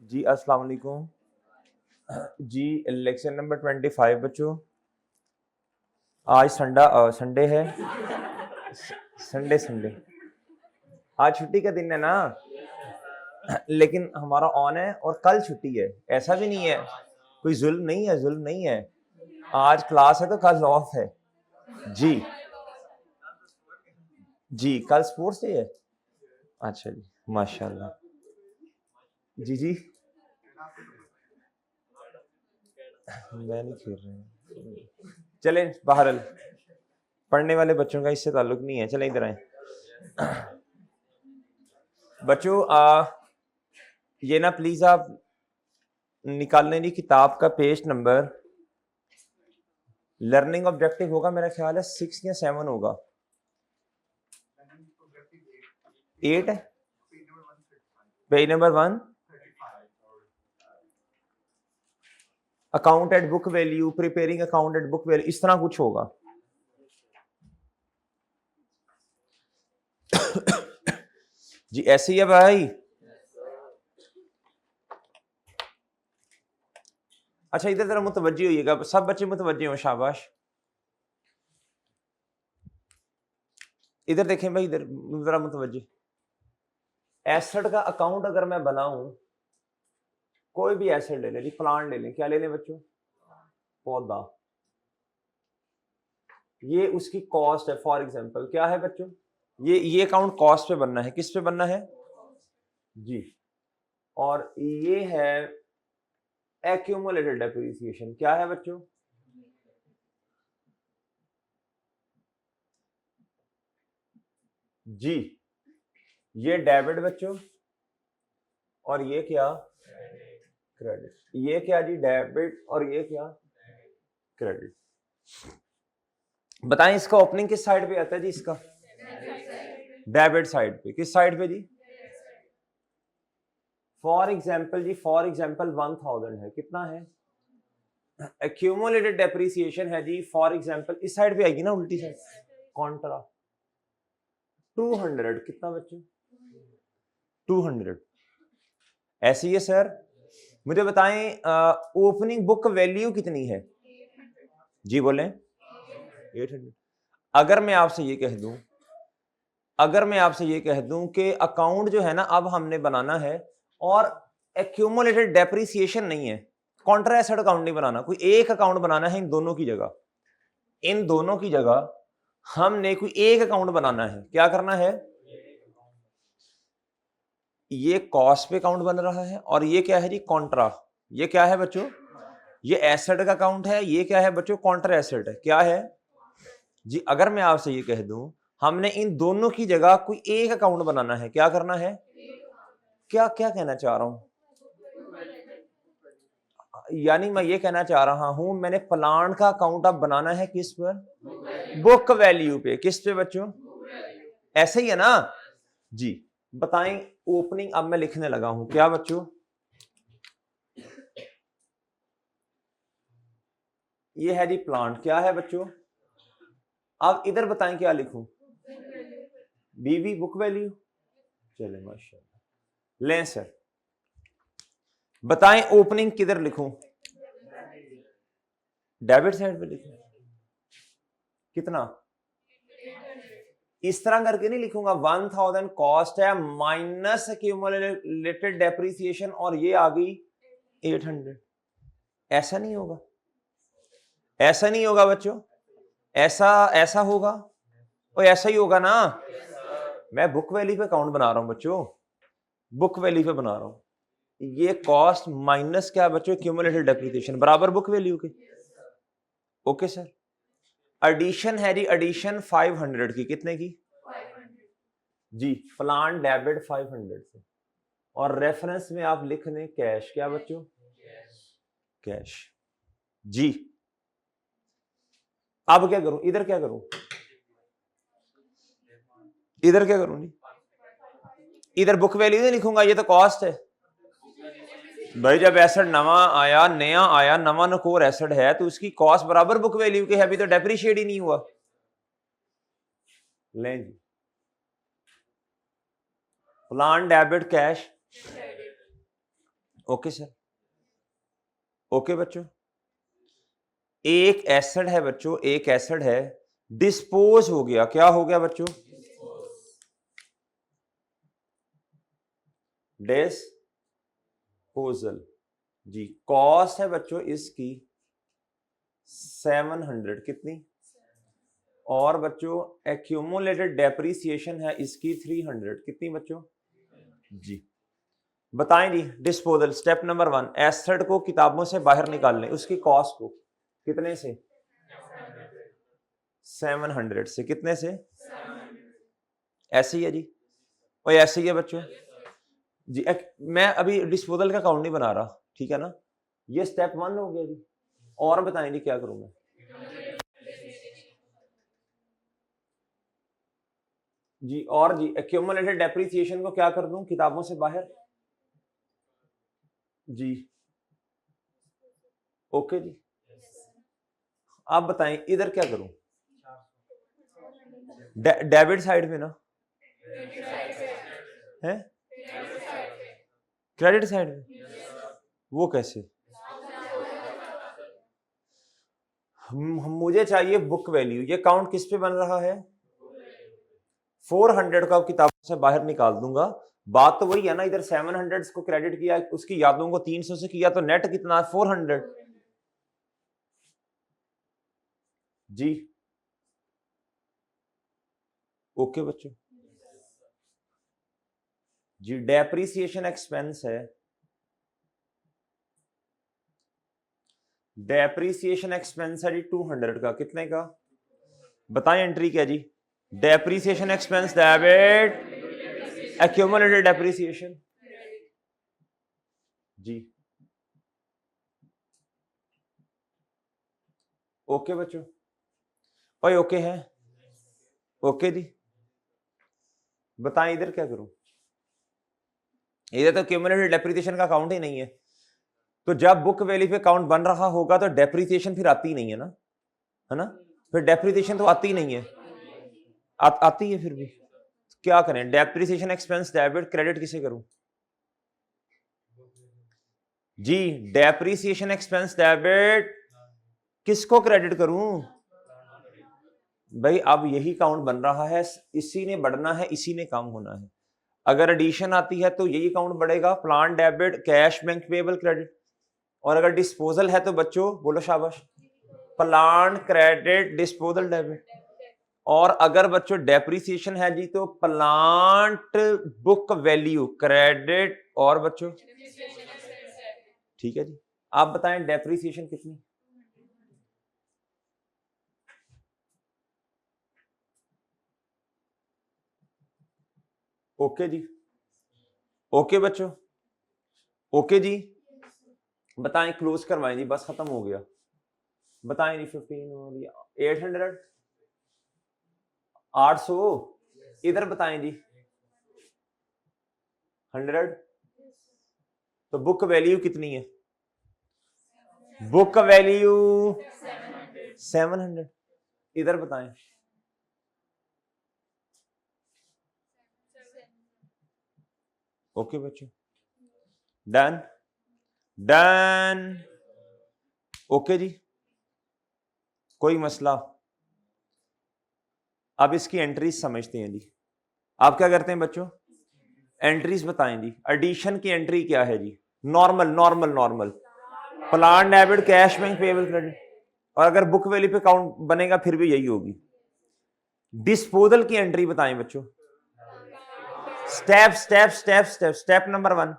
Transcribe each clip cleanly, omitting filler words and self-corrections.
जी अस्सलाम वालेकुम। जी lecture number 25 बच्चों। आज संडे है। संडे संडे आज छुट्टी का दिन है ना, लेकिन हमारा ऑन है और कल छुट्टी है। ऐसा भी नहीं है, कोई जुल्म नहीं है, जुल्म नहीं है। आज क्लास है तो कल ऑफ है। जी जी कल स्पोर्ट्स डे है। अच्छा जी, माशाल्लाह। जी जी मैं नहीं खेल रहा हूँ। चलें बहरल, पढ़ने वाले बच्चों का इससे ताल्लुक नहीं है। चलें इधर आए बच्चों। ये ना प्लीज आप निकाल लें जी किताब का पेज नंबर। लर्निंग ऑब्जेक्टिव होगा मेरा ख्याल है 6 या 7 होगा। 8 है page number 1। Account at book value, preparing account at book value, इस तरह कुछ होगा। जी ऐसे ही है भाई। अच्छा इधर जरा मुतवज्जी होइएगा, सब बच्चे मुतवज्जे हो, शाबाश। इधर देखें भाई, इधर जरा मुतवज्जी। एसेट का अकाउंट अगर मैं बनाऊं, कोई भी एसेट ले लें, प्लांट ले लें, क्या ले लें बच्चों? पौधा। ये उसकी कॉस्ट है, फॉर एग्जांपल क्या है बच्चों? ये अकाउंट कॉस्ट पे बनना है। किस पे बनना है जी? और ये है एक्यूमुलेटेड डेप्रिसिएशन। क्या है बच्चों? जी ये डेबिट बच्चों, और ये क्या? क्रेडिट। ये क्या जी? डेबिट, और ये क्या? क्रेडिट। बताएं इसका ओपनिंग किस साइड पे आता है जी? इसका डेबिट साइड पे। किस साइड पे जी? फॉर एग्जाम्पल जी, फॉर एग्जाम्पल 1000 है। कितना है? एक्यूमुलेटेड डेप्रिसिएशन है जी, फॉर एग्जाम्पल इस साइड पे आएगी ना, उल्टी साइड, कॉन्ट्रा 200। कितना बच्चों? 200। ऐसे ही है सर। मुझे बताएं ओपनिंग बुक वैल्यू कितनी है जी? बोलें 800। अगर मैं आपसे ये कह दूं, अगर मैं आपसे ये कह दूं कि अकाउंट जो है ना अब हमने बनाना है, और एक्यूमुलेटेड डेप्रिसिएशन नहीं है, कॉन्ट्रा एसेट अकाउंट नहीं बनाना, कोई एक अकाउंट बनाना है इन दोनों की जगह। इन दोनों की जगह हमने कोई एक अकाउंट बनाना है। क्या करना है? ये कॉस्ट पे अकाउंट बन रहा है, और ये क्या है जी? कॉन्ट्रा। ये क्या है बच्चों? ये एसेट का अकाउंट है। ये क्या है बच्चों? कॉन्ट्रा एसेट है। क्या है जी? अगर मैं आपसे ये कह दूं हमने इन दोनों की जगह कोई एक अकाउंट बनाना है, क्या करना है? क्या क्या कहना चाह रहा हूं? यानी मैं ये कहना चाह रहा हूं मैंने प्लांट का अकाउंट अब बनाना है किस पर? बुक वैल्यू पे। किस पे बच्चों? ऐसे ही है ना जी? बताएं ओपनिंग अब मैं लिखने लगा हूं, क्या बच्चों? ये है जी प्लांट। क्या है बच्चों? अब इधर बताएं क्या लिखूं? बीवी बुक वैल्यू। चले माशाल्लाह। लें सर, बताएं ओपनिंग किधर लिखूं? डेबिट साइड पे लिखूं। कितना? इस तरह करके नहीं लिखूंगा। 1000 कॉस्ट है माइनस एक्यूमुलेटेड डेप्रिसिएशन, और ये आ गई 800। ऐसा नहीं होगा, ऐसा नहीं होगा बच्चों। ऐसा ऐसा होगा, और ऐसा ही होगा ना। मैं बुक वैल्यू पे अकाउंट बना रहा हूं बच्चों, बुक वैल्यू पे बना रहा हूं। ये कॉस्ट माइनस क्या बच्चों? एक्यूमुलेटेड डेप्रिसिएशन बराबर बुक वैल्यू के। Okay sir. एडिशन है जी, एडिशन 500 की। कितने की जी? प्लान डेबिट 500 से, और रेफरेंस में आप लिख दें कैश। क्या बच्चों? कैश जी। अब क्या करूं? इधर क्या करूं? इधर क्या करूं जी? इधर बुक वैल्यू नहीं लिखूंगा, ये तो कॉस्ट है भाई। जब एसेट नवा आया, नया आया, नवा नकोर एसेट है, तो उसकी कॉस्ट बराबर बुक वैल्यू के है। अभी तो डेप्रिशिएट ही नहीं हुआ। लें जी, plant debit cash okay sir, okay बच्चों। एक एसिड है बच्चों, एक एसिड है, डिस्पोज हो गया। क्या हो गया बच्चों? डिस्पोजल जी। कॉस्ट है बच्चों इसकी 700, कितनी? और बच्चों एक्यूमुलेटेड डेप्रिसिएशन है इसकी 300, कितनी बच्चों जी? बताएं जी। डिस्पोजल स्टेप नंबर 1, एसिड को किताबों से बाहर निकाल लें, उसकी कॉस्ट को कितने से? 700 से। कितने से? ऐसे ही है जी, और ऐसे ही है बच्चों जी। मैं अभी डिस्पोजल का काउंट नहीं बना रहा, ठीक है ना? ये स्टेप 1 हो गया जी। और बताएं जी क्या करूं मैं? जी और जी एक्यूमुलेटेड डेप्रिसिएशन को क्या कर दूं किताबों से बाहर जी? ओके जी। आप बताएं इधर क्या करूं? डेबिट साइड में ना है, क्रेडिट साइड में? वो कैसे? मुझे चाहिए बुक वैल्यू। ये काउंट किस पे बन रहा है? 400 का किताबों से बाहर निकाल दूंगा। बात तो वही है ना, इधर 700 को क्रेडिट किया, उसकी यादों को 300 से किया, तो नेट कितना? 400 जी। ओके बच्चों जी। डेप्रिसिएशन एक्सपेंस है, डेप्रिसिएशन एक्सपेंस है जी 200 का। कितने का बताएं? एंट्री क्या जी? Depreciation expense debit, accumulated depreciation जी। ओके बच्चों, भाई ओके है? ओके जी। बताएं इधर क्या करूं? इधर तो क्यूमुलेटेड डेप्रिसिएशन का काउंट ही नहीं है, तो जब बुक वैल्यू पे काउंट बन रहा होगा तो डेप्रिसिएशन फिर आती ही नहीं है ना, है ना? फिर डेप्रिसिएशन तो आती ही नहीं है। आती है फिर भी क्या करें? डेप्रिसिएशन एक्सपेंस डेबिट, क्रेडिट किसे करूं जी? डेप्रिसिएशन एक्सपेंस डेबिट किसको क्रेडिट करूं भाई? अब यही काउंट बन रहा है, इसी ने बढ़ना है, इसी ने कम होना है। अगर एडिशन आती है तो यही काउंट बढ़ेगा, plan debit, cash bank payable credit. और अगर डिस्पोजल है तो बच्चों बोलो शाबाश, प्लान क्रेडिट डिस्पोजल डेबिट। और अगर बच्चों डेप्रिसिएशन है जी तो प्लांट बुक वैल्यू क्रेडिट। और बच्चों ठीक है जी। आप बताएं डेप्रिसिएशन कितनी? ओके जी। ओके बच्चों, ओके जी। बताएं, क्लोज करवाएं जी, बस खत्म हो गया। बताएं जी 15 800 800 इधर बताएं जी 100। तो बुक वैल्यू कितनी है? Book value 700। इधर बताएं। ओके बच्चों, डन डन। ओके जी, कोई मसला? अब इसकी एंट्रीज समझते हैं जी। आप क्या करते हैं बच्चों? एंट्रीज बताएं जी। एडिशन की एंट्री क्या है जी? Normal normal normal, plant debit, cash bank payable credit. और अगर बुक वैल्यू पे काउंट बनेगा फिर भी यही होगी। डिस्पोजल की एंट्री बताएं बच्चों। Step step step step step number 1,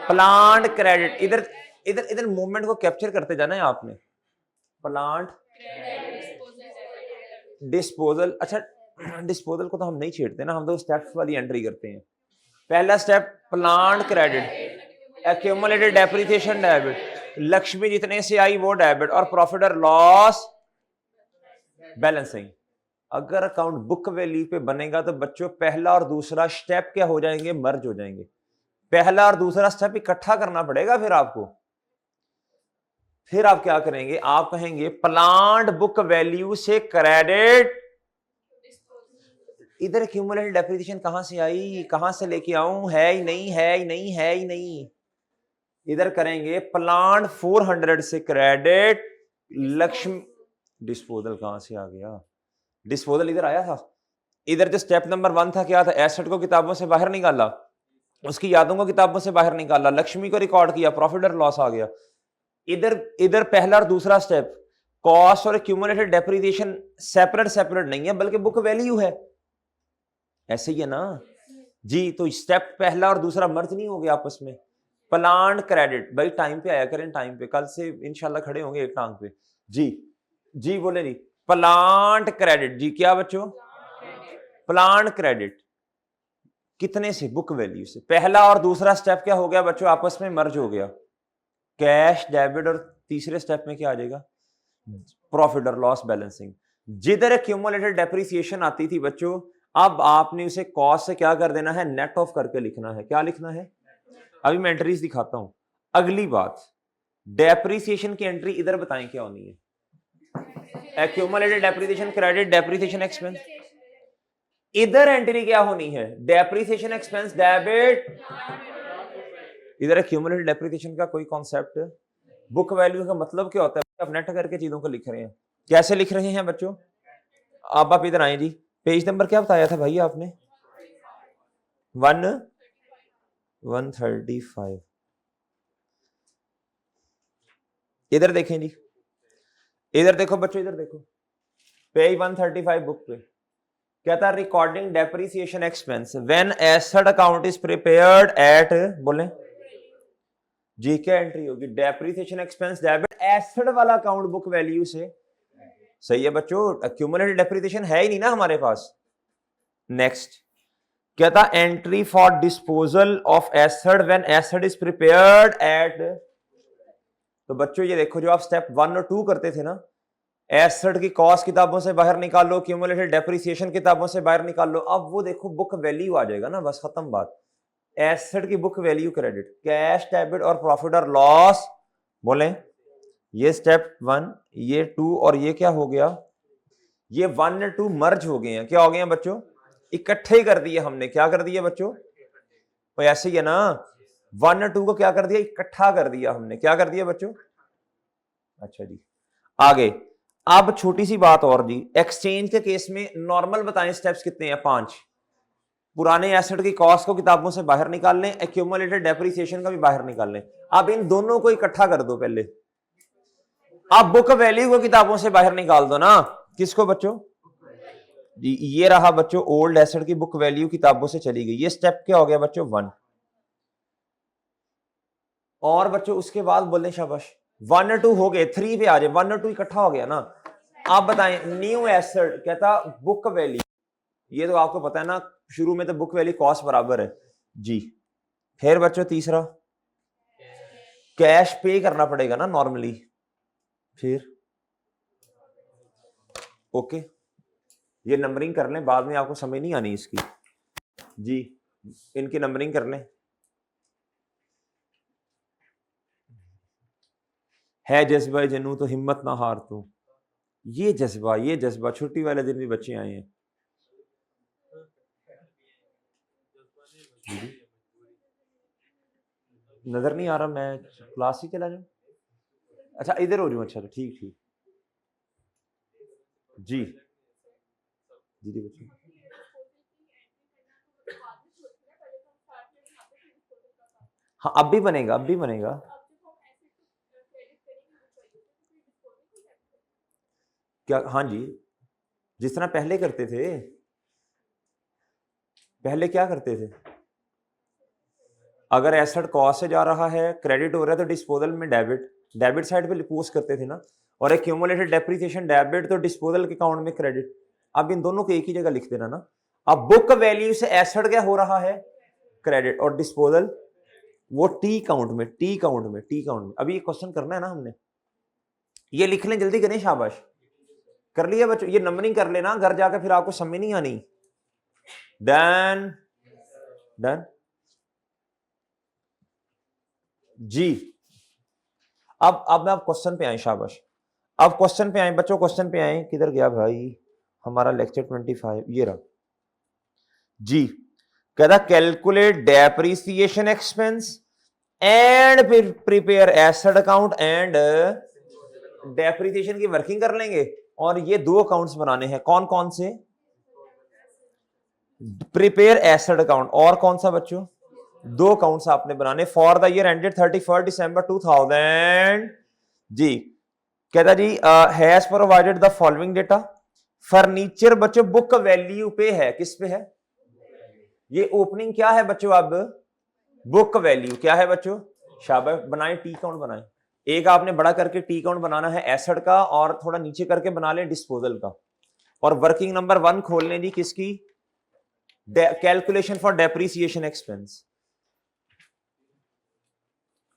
plant credit. इधर इधर इधर मूवमेंट को कैप्चर करते जाना है आपने। Plant disposal. अच्छा, डिस्पोजल को तो हम नहीं छेड़ते ना, हम तो स्टेप्स वाली एंट्री करते हैं। पहला step plant credit, accumulated depreciation debit, Lakshmi जितने से आई वो डेबिट, और प्रॉफिट और लॉस बैलेंसिंग। अगर अकाउंट बुक वैल्यू पे बनेगा तो बच्चों पहला और दूसरा स्टेप क्या हो जाएंगे? मर्ज हो जाएंगे। पहला और दूसरा स्टेप इकट्ठा करना पड़ेगा फिर आपको। फिर आप क्या करेंगे? आप कहेंगे प्लांट बुक वैल्यू से क्रेडिट। इधर क्यूमुलेटेड डेप्रिसिएशन कहां से आई? कहां से लेके आऊं? है ही नहीं, है ही नहीं, है ही नहीं। इधर करेंगे प्लांट 400 से क्रेडिट, लक्ष्मी, डिस्पोजल कहां से आ गया, डिस्पोजल इधर आया था। इधर जो स्टेप नंबर 1 था क्या था, एसेट को किताबों से बाहर निकाला, उसकी यादों को किताबों से बाहर निकाला, लक्ष्मी को रिकॉर्ड किया, प्रॉफिट और लॉस आ गया। इधर पहला और दूसरा स्टेप, कॉस्ट और एक्यूमुलेटेड डेप्रिसिएशन सेपरेट नहीं है बल्कि बुक वैल्यू है, ऐसे ही है ना जी। तो स्टेप पहला और दूसरा मर्ज नहीं हो गया आपस में। प्लांट क्रेडिट, भाई टाइम पे आया करें, टाइम पे, कल से इंशाल्लाह खड़े होंगे एक टांग पे जी। जी बोले जी, प्लांट क्रेडिट जी, क्या बच्चों, प्लांट क्रेडिट कितने से, बुक वैल्यू से। पहला और दूसरा स्टेप क्या हो गया बच्चों, आपस में मर्ज हो गया, कैश डेबिट, और तीसरे स्टेप में क्या आ जाएगा, प्रॉफिट और लॉस बैलेंसिंग। जिधर एक्यूमुलेटेड डेप्रिसिएशन आती थी बच्चों, अब आपने उसे कॉस्ट से क्या कर देना है, नेट ऑफ करके लिखना है। क्या लिखना है, अभी मैं एंट्रीज दिखाता हूं। अगली बात, डेप्रिसिएशन की एंट्री इधर बताएं क्या होनी है, accumulated depreciation credit, depreciation expense. इधर एंट्री क्या होनी है, डेप्रिसिएशन एक्सपेंस डेबिट। इधर एक्यूमुलेटेड डेप्रिसिएशन का कोई कॉन्सेप्ट, बुक वैल्यू का मतलब क्या होता है, आप नेट करके चीजों को लिख रहे हैं। कैसे लिख रहे हैं बच्चों, अब आप इधर आए जी, पेज नंबर क्या बताया था भाई आपने, 135। इधर देखें जी, इधर देखो बच्चों, इधर देखो, पेज 135 बुक पे कहता है recording depreciation expense when asset account is prepared at, बोले जी, क्या एंट्री होगी, डेप्रिसिएशन एक्सपेंस डेबिट, एसेट वाला अकाउंट बुक वैल्यू से। सही है बच्चों, एक्यूमुलेटेड डेप्रिसिएशन है ही नहीं ना हमारे पास। नेक्स्ट कहता entry for disposal of asset when asset is prepared at. तो बच्चों ये देखो, जो आप स्टेप 1 और 2 करते थे ना, एसेट की कॉस्ट किताबों से बाहर निकालो, एक्यूमुलेटेड डेप्रिसिएशन किताबों से बाहर निकाल लो, अब वो देखो बुक वैल्यू आ जाएगा ना, बस खत्म बात। एसेट की book value credit, cash debit और प्रॉफिट और लॉस, बोले ये स्टेप 1, ये 2 और ये क्या हो गया, ये 1 और 2 मर्ज हो गए हैं। क्या हो गए हैं बच्चों, इकट्ठे कर दिए हमने। क्या कर दिए बच्चों, तो ऐसे ही है ना, 1 और 2 को क्या कर दिया, इकट्ठा कर दिया हमने। क्या कर दिया बच्चों, अच्छा जी आगे। अब छोटी सी बात और जी, एक्सचेंज के केस में नॉर्मल बताएं स्टेप्स कितने हैं, 5। पुराने एसेट की कॉस्ट को किताबों से बाहर निकाल लें, एक्यूमुलेटेड डेप्रिसिएशन का भी बाहर निकाल लें। अब इन दोनों को इकट्ठा कर दो पहले, अब बुक वैल्यू को किताबों से बाहर निकाल दो ना। किसको बच्चों जी, ये रहा बच्चों ओल्ड एसेट की बुक वैल्यू किताबों से चली गई। ये स्टेप क्या हो गया बच्चों, 1। और बच्चों उसके बाद बोलने शाबाश, 1 और 2 हो गए, 3 पे आ जाए, 1 और 2 इकट्ठा हो गया ना। आप बताएं न्यू एसेट, कहता बुक वैल्यू, ये तो आपको पता है ना, शुरू में तो बुक वैल्यू कॉस्ट बराबर है जी। फिर बच्चों तीसरा, कैश पे करना पड़ेगा ना नॉर्मली। फिर ओके, ये नंबरिंग कर लें, बाद में आपको समझ नहीं आनी इसकी जी, इनकी नंबरिंग कर लें। है जज्बा जनू तो हिम्मत ना हार तू, ये जज्बा छुट्टी वाले दिन भी बच्चे आए हैं। नजर नहीं आ रहा, मैं क्लास ही चला जाऊं, अच्छा इधर हो जाऊं, अच्छा ठीक ठीक जी जी जी बच्चों। हाँ अब भी बनेगा, अब भी बनेगा। क्या, हाँ जी, जिस तरह पहले करते थे, पहले क्या करते थे, अगर एसेट कॉस्ट से जा रहा है, क्रेडिट हो रहा है, तो डिस्पोजल में डेबिट साइड पे पोस्ट करते थे ना, और एक्यूमुलेटेड डेप्रिसिएशन डेबिट, तो डिस्पोजल के अकाउंट में क्रेडिट। अब इन दोनों को एक ही जगह लिख देना ना। अब बुक वैल्यू से एसेट क्या हो रहा है, क्रेडिट, और डिस्पोजल वो टी काउंट में, टी काउंट में। अभी ये क्वेश्चन करना है ना हमने, ये लिख लें, जल्दी करें, शाबाश कर लिया बच्चों। ये नंबरिंग कर लेना, घर जाकर फिर आपको समझ नहीं आनी। डन डन जी। अब आप क्वेश्चन पे आए, शाबाश। अब क्वेश्चन पे आए बच्चों, क्वेश्चन पे आए, किधर गया भाई हमारा लेक्चर 25, ये रहा जी। कहता कैलकुलेट डेप्रिसिएशन एक्सपेंस एंड फिर prepare asset account and depreciation की वर्किंग कर लेंगे। और ये दो अकाउंट्स बनाने हैं, कौन कौन से? प्रिपेयर एसेट अकाउंट और कौन सा बच्चों? दो अकाउंट्स आपने बनाने for the year ended 31 December 2000। जी कहता जी has provided the following data. Furniture बच्चों बुक वैल्यू पे है, किस पे है? ये ओपनिंग क्या है बच्चों? अब बुक वैल्यू क्या है बच्चों? शाबाश, बनाए टी काउंट बनाए। एक आपने बड़ा करके टी काउंट बनाना है एसेट का, और थोड़ा नीचे करके बना ले डिस्पोजल का। और वर्किंग नंबर 1 खोलने दी किसकी? Calculation for depreciation expense.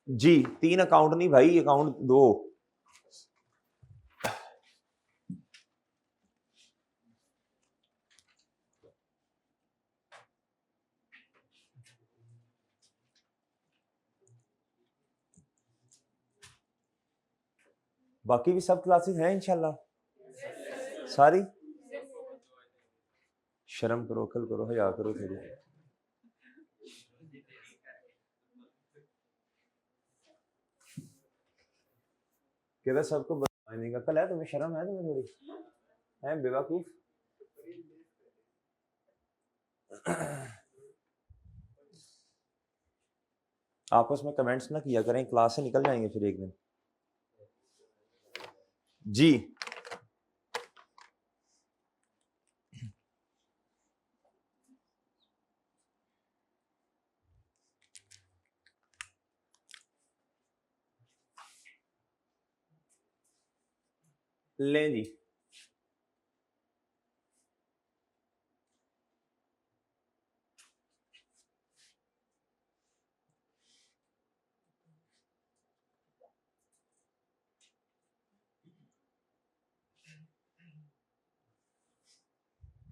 जी 3 अकाउंट नहीं भाई, अकाउंट 2। बाकी भी सब क्लासेस हैं इंशाल्लाह सारी। शर्म करो, अकल करो, हया करो थोड़ी। कहता सबको बताने का कल है, तुम्हें शर्म है? तुम्हें थोड़ी है बेवकूफ। आपस में कमेंट्स ना किया करें, क्लास से निकल जाएंगे फिर एक दिन। जी लें जी।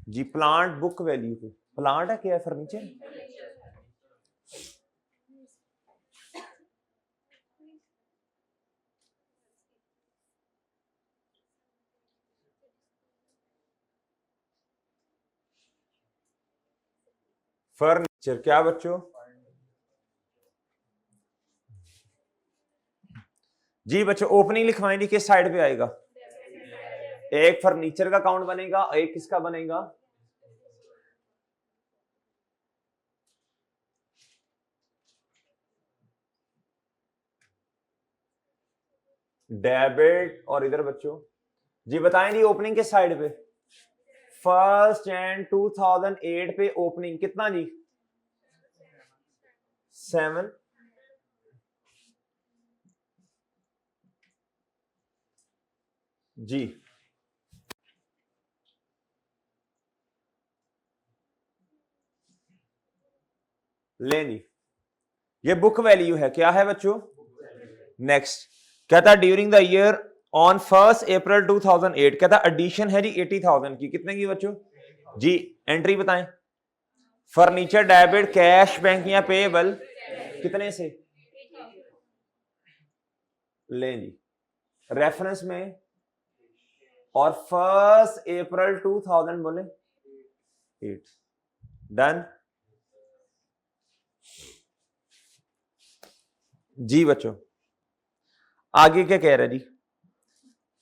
जी प्लांट बुक वैल्यू पे, प्लांट है क्या है? फर्नीचर। फर्नीचर क्या बच्चों? जी बच्चों ओपनिंग लिखवाएंगे किस साइड पे आएगा? एक फर्नीचर का अकाउंट बनेगा, एक किसका बनेगा? डेबिट। और इधर बच्चों जी बताएं जी ओपनिंग किस साइड पे? 1 जनवरी 2008 पे ओपनिंग कितना जी? 7। जी लें जी, ये बुक वैल्यू है, क्या है बच्चों? नेक्स्ट कहता ड्यूरिंग द ईयर ऑन 1 अप्रैल 2008, कहता एडिशन है जी 80,000 की, कितने की बच्चों? जी एंट्री बताएं। फर्नीचर डेबिट कैश बैंक या पेएबल कितने से? लें जी रेफरेंस में, और 1 अप्रैल 2000 बोले 8। डन। जी बच्चों आगे क्या कह रहा है जी?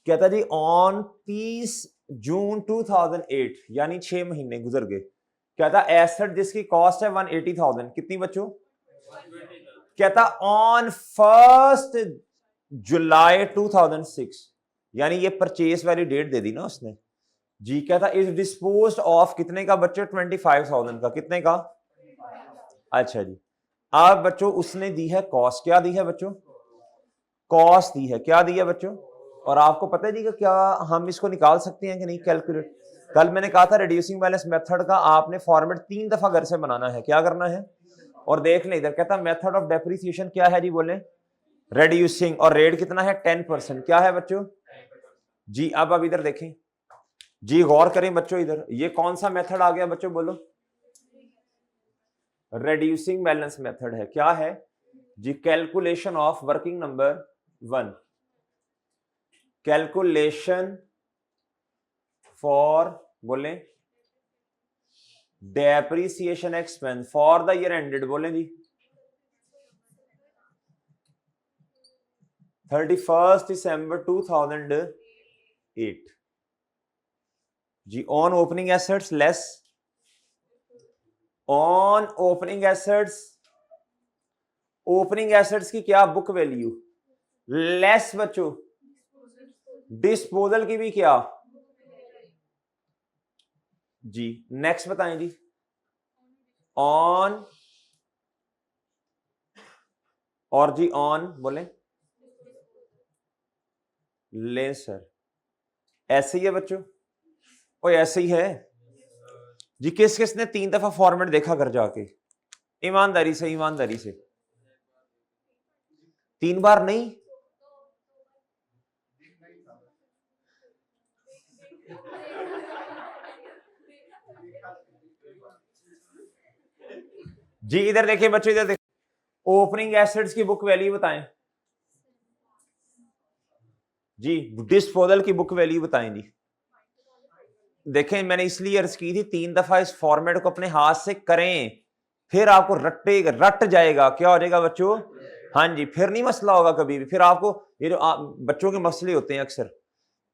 कहता जी ऑन 30 जून 2008 यानी 6 महीने गुजर गए। कहता एसेट जिसकी कॉस्ट है 180,000, कितनी बच्चों? कहता ऑन 1 जुलाई 2006, यानी ये परचेस वाली डेट दे दी ना उसने। जी कहता इज डिस्पोज्ड ऑफ कितने का बच्चों? 25,000 का, कितने का? अच्छा जी अब बच्चों उसने दी है कॉस्ट, क्या दी है बच्चों? कॉस्ट दी है, क्या दी है बच्चों? और आपको पता है जी कि क्या हम इसको निकाल सकते हैं कि नहीं कैलकुलेट? कल मैंने कहा था रिड्यूसिंग बैलेंस मेथड का आपने फॉर्मेट 3 दफा घर से बनाना है, क्या करना है? और देख ले इधर कहता मेथड ऑफ डेप्रिसिएशन क्या है जी? बोले रिड्यूसिंग, और रेट कितना है? 10%, क्या है बच्चों? जी अब इधर देखें जी, गौर करें बच्चों, इधर ये कौन सा मेथड आ गया बच्चों? बोलो रिड्यूसिंग बैलेंस मेथड है, क्या है जी? Calculation of working number 1, calculation for बोले depreciation expense for the year ended, बोले जी 31 दिसंबर 2008 जी। On opening assets less on opening assets, opening assets की क्या बुक वैल्यू लेस बच्चों डिस्पोजल की भी क्या जी। नेक्स्ट बताएं जी। ऑन और जी ऑन बोले ले सर, ऐसे ही है बच्चों, ओ ऐसे ही है जी। किस किस ने 3 दफा फॉर्मेट देखा कर जाके, ईमानदारी से, ईमानदारी से। 3 बार नहीं, जी इधर देखिए बच्चों, इधर देखिए, ओपनिंग एसेट्स की बुक वैल्यू बताएं जी, डिस्पोजल की बुक वैल्यू बताएं जी। देखें मैंने इसलिए अर्ज की थी 3 दफा इस फॉर्मेट को अपने हाथ से करें, फिर आपको रट जाएगा। क्या हो जाएगा बच्चों? हाँ जी, फिर नहीं मसला होगा कभी भी। फिर आपको ये जो बच्चों के मसले होते हैं अक्सर,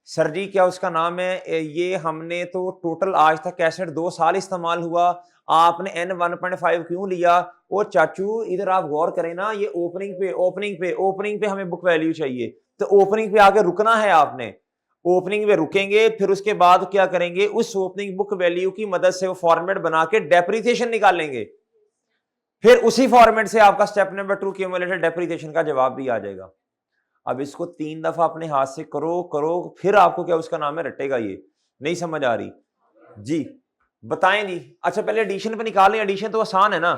सर जी क्या उसका नाम है, ये हमने तो टोटल आज तक कैसेट 2 साल इस्तेमाल हुआ, आपने N 1.5 क्यों लिया? ओ चाचू इधर आप गौर करें ना, ये ओपनिंग पे हमें बुक वैल्यू चाहिए, तो ओपनिंग पे आके रुकना है आपने। ओपनिंग पे रुकेंगे, फिर उसके बाद क्या करेंगे, उस ओपनिंग बुक वैल्यू की मदद से वो फॉर्मेट बना के डेप्रिसिएशन निकालेंगे, फिर उसी फॉर्मेट से आपका स्टेप नंबर 2 क्यूमुलेटेड डेप्रिसिएशन का जवाब भी आ जाएगा। अब इसको 3 दफा अपने हाथ से करो, फिर आपको क्या उसका नाम है रटेगा। ये नहीं समझ आ रही जी? बताएं जी। अच्छा पहले एडिशन पे निकालें, एडिशन तो आसान है ना।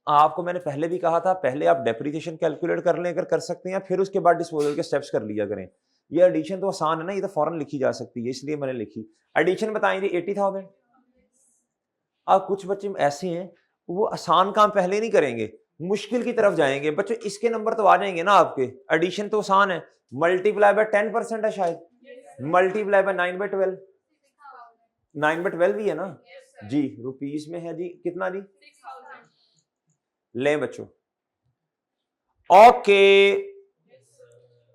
आपको मैंने पहले भी कहा था, पहले आप डेप्रिसिएशन कैलकुलेट कर लें अगर कर सकते हैं, फिर उसके बाद डिस्पोजल के स्टेप्स कर लिया करें। ये एडिशन तो आसान है ना, ये तो फौरन लिखी जा सकती है, इसलिए मैंने लिखी। एडिशन बताएं जी 80,000। अब कुछ बच्चे ऐसे हैं वो आसान काम पहले नहीं करेंगे, मुश्किल की तरफ जाएंगे। बच्चों इसके नंबर तो आ जाएंगे ना आपके, एडिशन तो आसान है, मल्टीप्लाई बाय 10% है शायद, मल्टीप्लाई बाय 9/12, 9/12 भी है ना जी, रुपीस में है जी, कितना जी? ले बच्चों, ओके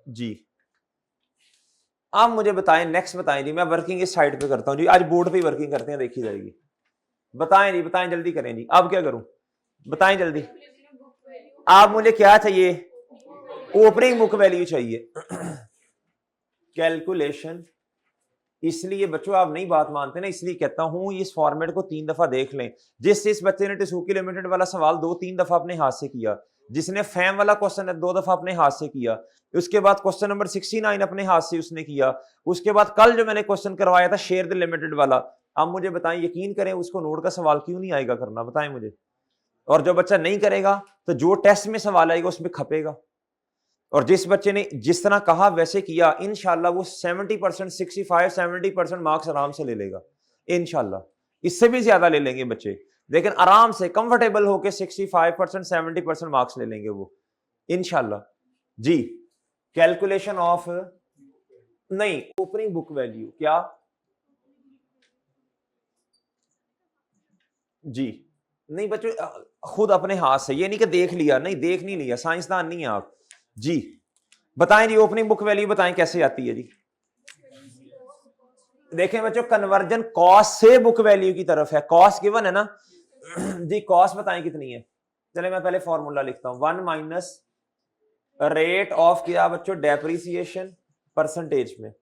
जी। अब मुझे बताएं, नेक्स्ट बताएं जी। मैं वर्किंग इस साइड पे करता हूं जी, आज बोर्ड पे वर्किंग करते हैं, देखी जाएगी। बताएं जी, बताएं जल्दी करें जी। अब क्या करूं, बताएं जल्दी। आप मुझे क्या चाहिए? ओपनिंग बुक वैल्यू चाहिए। कैलकुलेशन, इसलिए बच्चों आप नहीं बात मानते ना, इसलिए कहता हूं इस फॉर्मेट को 3 दफा देख लें। जिस बच्चे ने टिसूकी लिमिटेड वाला सवाल 2-3 दफा अपने हाथ से किया, जिसने फैम वाला क्वेश्चन 2 दफा अपने हाथ से किया, उसके बाद क्वेश्चन नंबर 69 अपने हाथ से उसने किया, उसके बाद कल जो मैंने क्वेश्चन करवाया था शेयर द लिमिटेड वाला, अब मुझे बताएं, यकीन करें उसको नोट का सवाल क्यों नहीं आएगा करना, बताएं मुझे। और जो बच्चा नहीं करेगा तो जो टेस्ट में सवाल आएगा उसमें खपेगा। और जिस बच्चे ने जिस तरह कहा वैसे किया, इंशाल्लाह वो 70%, 65-70% मार्क्स आराम से ले लेगा इंशाल्लाह। इससे भी ज्यादा ले लेंगे बच्चे, लेकिन आराम से कंफर्टेबल होकर 65%, 70% मार्क्स ले लेंगे वो इंशाल्लाह जी। कैलकुलेशन ऑफ नहीं, ओपनिंग बुक वैल्यू क्या जी? नहीं बच्चों, खुद अपने हाथ से, ये नहीं कि देख लिया, नहीं देख नहीं लिया, साइंसदान नहीं है आप जी। बताएं जी ओपनिंग बुक वैल्यू बताएं कैसे आती है जी। देखें बच्चों, कन्वर्जन कॉस्ट से बुक वैल्यू की तरफ है, कॉस्ट गिवन है ना जी। कॉस्ट बताएं कितनी है, चले मैं पहले फॉर्मूला लिखता हूं, 1 माइनस रेट ऑफ क्या बच्चों, डेप्रिसिएशन परसेंटेज में,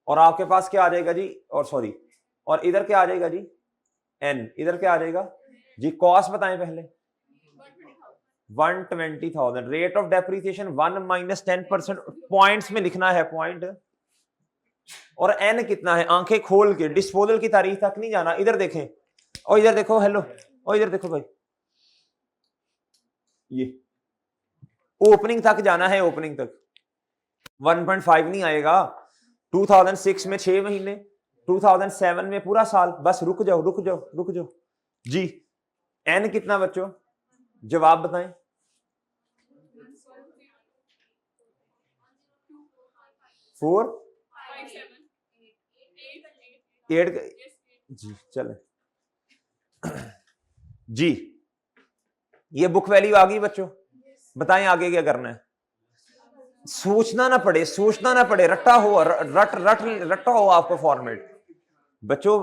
और आपके पास क्या आ जाएगा जी, और सॉरी, और इधर क्या आ जाएगा जी, एन, इधर क्या आ जाएगा जी। कॉस्ट बताएं पहले, 120,000, rate of depreciation 1 minus 10%, points में लिखना है पॉइंट, और एन कितना है, आंखें खोल के, डिस्पोजल की तारीख तक नहीं जाना। इधर देखें, और इधर देखो, हेलो, और इधर देखो भाई, ये ओपनिंग तक जाना है, ओपनिंग तक 1.5 नहीं आएगा। 2006 में 6 महीने, 2007 में पूरा साल, बस रुक जाओ रुक जाओ रुक जाओ जी। एन कितना बच्चों, जवाब बताएं। 4 8 जी, चले जी। ये बुक वैल्यू आ गई बच्चों, बताएं आगे क्या करना है। सोचना ना पड़े, रट्टा हो आपको फॉर्मेट। बच्चों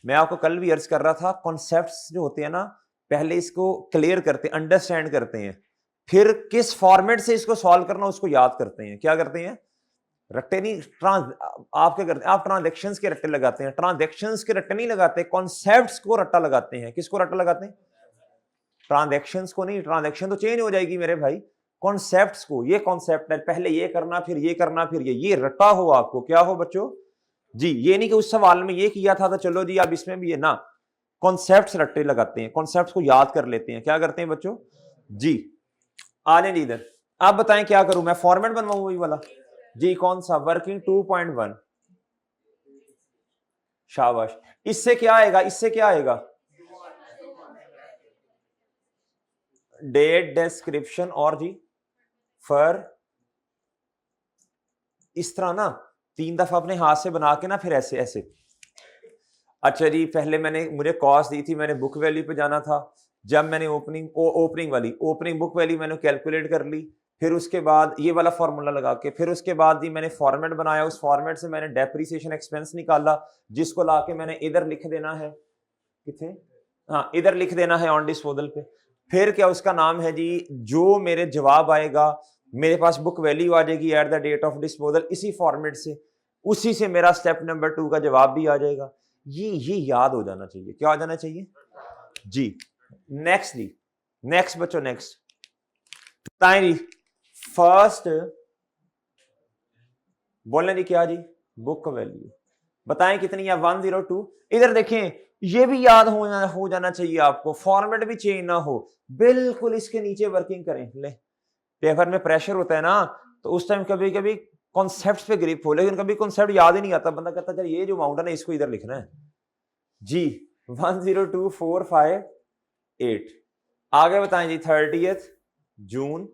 मैं आपको कल भी अर्ज कर रहा था, कॉन्सेप्ट्स जो होते हैं ना पहले इसको क्लियर करते हैं, अंडरस्टैंड करते हैं, फिर किस फॉर्मेट से इसको सॉल्व करना उसको याद करते हैं। क्या करते हैं? रट्टे नहीं, आप क्या करते हैं? आप ट्रांजैक्शंस के रट्टे लगाते हैं। ट्रांजैक्शंस के रट्टे नहीं लगाते, कॉन्सेप्ट्स को रट्टा लगाते हैं। किसको रट्टा लगाते हैं? ट्रांजैक्शंस को नहीं, ट्रांजैक्शन तो चेंज हो जाएगी मेरे भाई, कॉन्सेप्ट्स को। ये कॉन्सेप्ट है, पहले ये करना फिर ये करना फिर ये रट्टा हो आपको। क्या हो बच्चों जी? ये नहीं कि उस सवाल में ये किया था तो चलो जी अब इसमें भी है ना, कॉन्सेप्ट्स रट्टे लगाते हैं, कॉन्सेप्ट्स को याद कर लेते हैं। क्या करते हैं बच्चों जी? आ जाए जी इधर। आप बताएं क्या करूं मैं? फॉर्मेट बनवाऊं वही वाला जी? कौन सा? वर्किंग 2.1। शाबाश। इससे क्या आएगा? इससे क्या आएगा? डेट डिस्क्रिप्शन और जी फर। इस तरह ना 3 दफा अपने हाथ से बना के ना फिर ऐसे ऐसे। अच्छा जी, पहले मुझे कॉस्ट दी थी, मैंने बुक वैल्यू पे जाना था। जब मैंने ओपनिंग बुक वैल्यू मैंने कैलकुलेट कर ली, फिर उसके बाद ये वाला फॉर्मूला लगा के, फिर उसके बाद जी मैंने फॉर्मेट बनाया, उस फॉर्मेट से मैंने डेप्रिसिएशन एक्सपेंस निकाला, जिसको लाके मैंने इधर लिख देना है। कितने? हाँ, इधर लिख देना है ऑन डिस्पोजल पे। फिर क्या उसका नाम है जी? जो मेरे जवाब आएगा, मेरे पास बुक वैल्यू आ जाएगी at the date of disposal, इसी फॉर्मेट से, उसी से मेरा स्टेप नंबर 2 का जवाब भी आ जाएगा। ये याद हो जाना चाहिए। क्या हो जाना चाहिए जी? नेक्स्ट जी, नेक्स्ट बच्चों, नेक्स्ट बताएं जी। फर्स्ट बोलने जी क्या जी? बुक वैल्यू बताएं कितनी है? 102। इधर देखें, ये भी याद हो जाना चाहिए आपको, फॉर्मेट भी चेंज ना हो। बिल्कुल इसके नीचे वर्किंग करें। ले, पेपर में प्रेशर होता है ना, तो उस टाइम कभी कभी कॉन्सेप्ट पे ग्रिप हो, लेकिन कभी कॉन्सेप्ट याद ही नहीं आता, बंदा कहता चल ये जो अमाउंट है ना इसको इधर लिखना है जी। 102,458। आगे बताएं जी 30 जून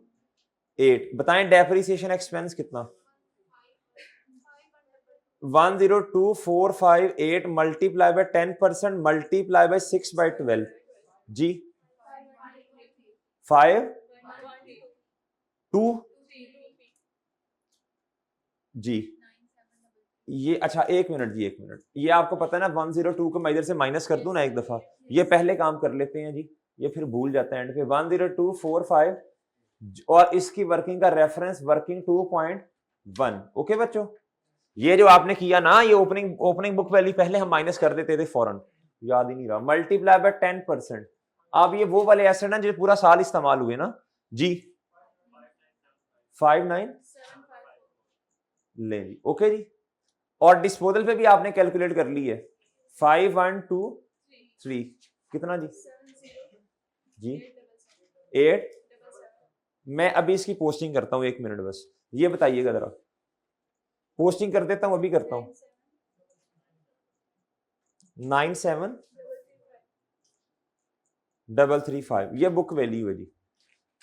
8। बताएं डेप्रिसिएशन एक्सपेंस कितना? 102,458 मल्टीप्लाई बाय 10% मल्टीप्लाई बाय 6/12 जी। 5 2 जी। ये अच्छा, एक मिनट जी, एक मिनट। ये आपको पता है ना 102 को मैं इधर से माइनस कर दूं ना एक दफा, ये पहले काम कर लेते हैं जी, ये फिर भूल जाते हैं एंड पे। 102,458 और इसकी वर्किंग का रेफरेंस वर्किंग 2.1। ओके बच्चों, ये जो आपने किया ना, ये ओपनिंग बुक वैल्यू पहले हम माइनस कर देते थे फौरन, याद ही नहीं रहा। Multiply by 10%। अब ये वो वाले एसेट ना जो पूरा साल इस्तेमाल हुए ना जी। 59 ले जी। ओके जी, और डिस्पोजल पे भी आपने कैलकुलेट कर ली है। 5123 कितना जी? जी 8। मैं अभी इसकी पोस्टिंग करता हूं, 1 मिनट बस, ये बताइएगा जरा। पोस्टिंग कर देता हूं, अभी करता हूं। 97335 ये बुक वैल्यू है जी।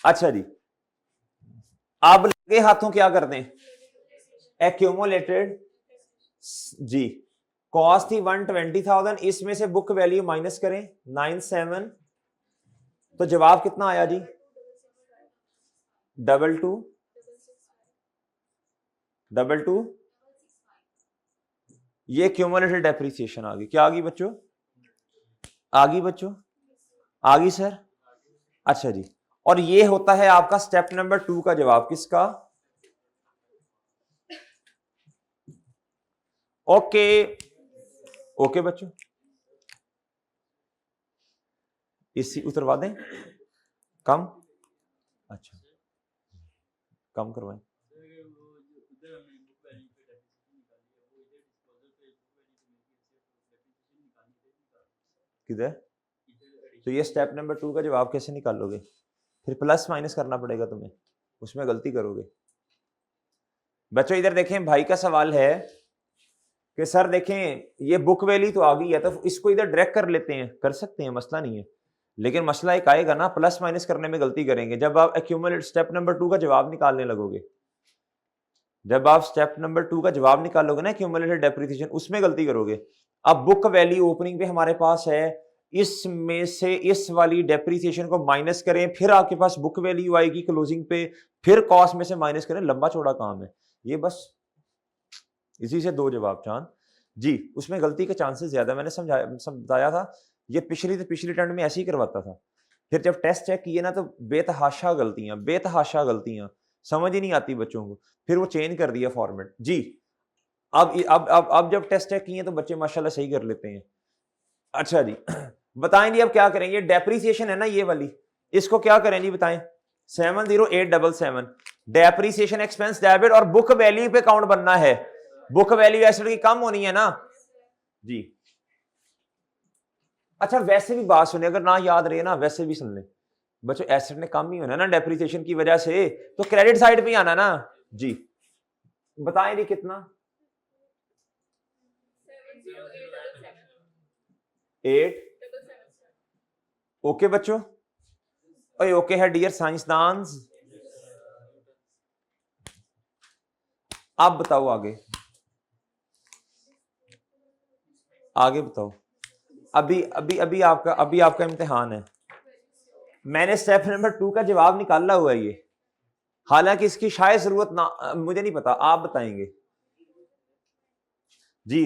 अच्छा जी, अब लगे हाथों क्या कर दें? एक्यूमुलेटेड जी। कॉस्ट थी 120,000, इसमें से बुक वैल्यू माइनस करें 97, तो जवाब कितना आया जी? 2222। ये क्यूमुलेटेड डेप्रिसिएशन आ गई। क्या आ गई बच्चों? आ गई बच्चों? आ गई सर? अच्छा जी, और ये होता है आपका स्टेप नंबर 2 का जवाब। किसका? ओके ओके बच्चों, इसी उतरवा दें कम। अच्छा, कम करवाएं। किधर? तो ये स्टेप नंबर 2 का जवाब कैसे निकालोगे? फिर प्लस माइनस करना पड़ेगा तुम्हें, उसमें गलती करोगे बच्चों। इधर देखें, भाई का सवाल है कि सर देखें ये बुक वैल्यू तो आ गई है, तो इसको इधर डायरेक्ट कर लेते हैं। कर सकते हैं, मसला नहीं है, लेकिन मसला एक आएगा ना, प्लस माइनस करने में गलती करेंगे जब आप एक्यूमुलेट स्टेप नंबर 2 का जवाब निकालने लगोगे। जब आप स्टेप नंबर 2 का जवाब निकालोगे ना एक्यूमुलेटेड डेप्रिसिएशन, उसमें गलती करोगे। अब बुक वैल्यू ओपनिंग पे हमारे पास है इसमें से इस वाली डेप्रिसिएशन को माइनस करें, फिर आपके पास बुक वैल्यू आएगी क्लोजिंग पे, फिर कॉस्ट में से माइनस करें, लंबा चौड़ा काम है ये। बस इसी से दो जवाब चांद जी। उसमें गलती के चांसेस ज्यादा, मैंने समझाया था, ये पिछली अटेम्प्ट में ऐसे ही करवाता था। फिर जब टेस्ट चेक किए ना तो बेतहाशा गलतियां समझ ही नहीं आती बच्चों को, फिर वो चेंज कर दिया फॉर्मेट जी। अब जब टेस्ट चेक किए तो बच्चे माशाल्लाह सही कर लेते हैं। अच्छा जी बताएं जी अब क्या करेंगे, डेप्रीसिएशन है ना ये वाली, इसको क्या करें जी बताएं। 70877 डेप्रीसिएशन एक्सपेंस डेबिट और बुक वैल्यू पे काउंट बनना है, बुक वैल्यू एसेट की कम होनी है ना जी। अच्छा वैसे भी बात सुने, अगर ना याद रहे ना वैसे भी सुन ले बच्चों, एसेट ने कम ही होना ना डेप्रीसिएशन की वजह से, तो क्रेडिट साइड पे आना ना जी। बताएं जी कितना 8 ओके बच्चों, ओके है डियर साइंसदान। आप बताओ आगे बताओ। अभी आपका इम्तिहान है, मैंने स्टेप नंबर 2 का जवाब निकाला हुआ है ये, हालांकि इसकी शायद जरूरत ना, मुझे नहीं पता, आप बताएंगे जी।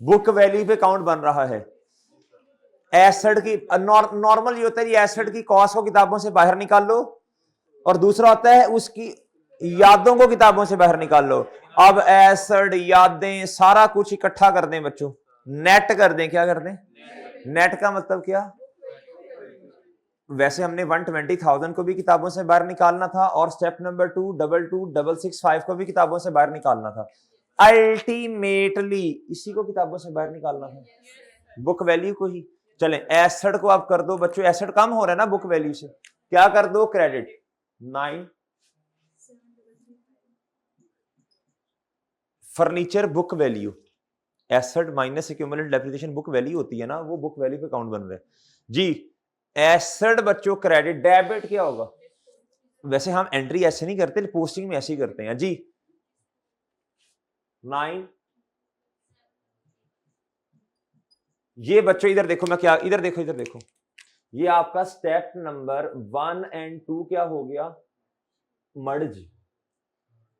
बुक वैल्यू पे काउंट बन रहा है, एसेट की नॉर्मल ये होता है, एसेट की कॉस्ट को किताबों से बाहर निकाल लो, और दूसरा होता है उसकी यादों को किताबों से बाहर निकाल लो। अब एसेट यादें सारा कुछ इकट्ठा कर दें बच्चों, नेट कर दें। क्या कर दें? नेट का मतलब क्या? वैसे हमने 120,000 को भी किताबों से बाहर निकालना था, और स्टेप नंबर 2 22,665 को भी किताबों से बाहर निकालना था। अल्टीमेटली इसी को किताबों से बाहर निकालना था, बुक वैल्यू को ही। चलें एसेट को आप कर दो बच्चों, एसेट कम हो रहा है ना बुक वैल्यू से, क्या कर दो? Credit 9 furniture book value, asset minus accumulated depreciation book value होती है ना, वो बुक वैल्यू पे काउंट बन रहा है जी। एसेट बच्चों क्रेडिट, डेबिट क्या होगा? वैसे हम एंट्री ऐसे नहीं करते, पोस्टिंग में ऐसे ही करते हैं जी। 9 ये बच्चों इधर देखो, मैं क्या, इधर देखो, ये आपका स्टेप नंबर 1 एंड 2 क्या हो गया? मर्ज।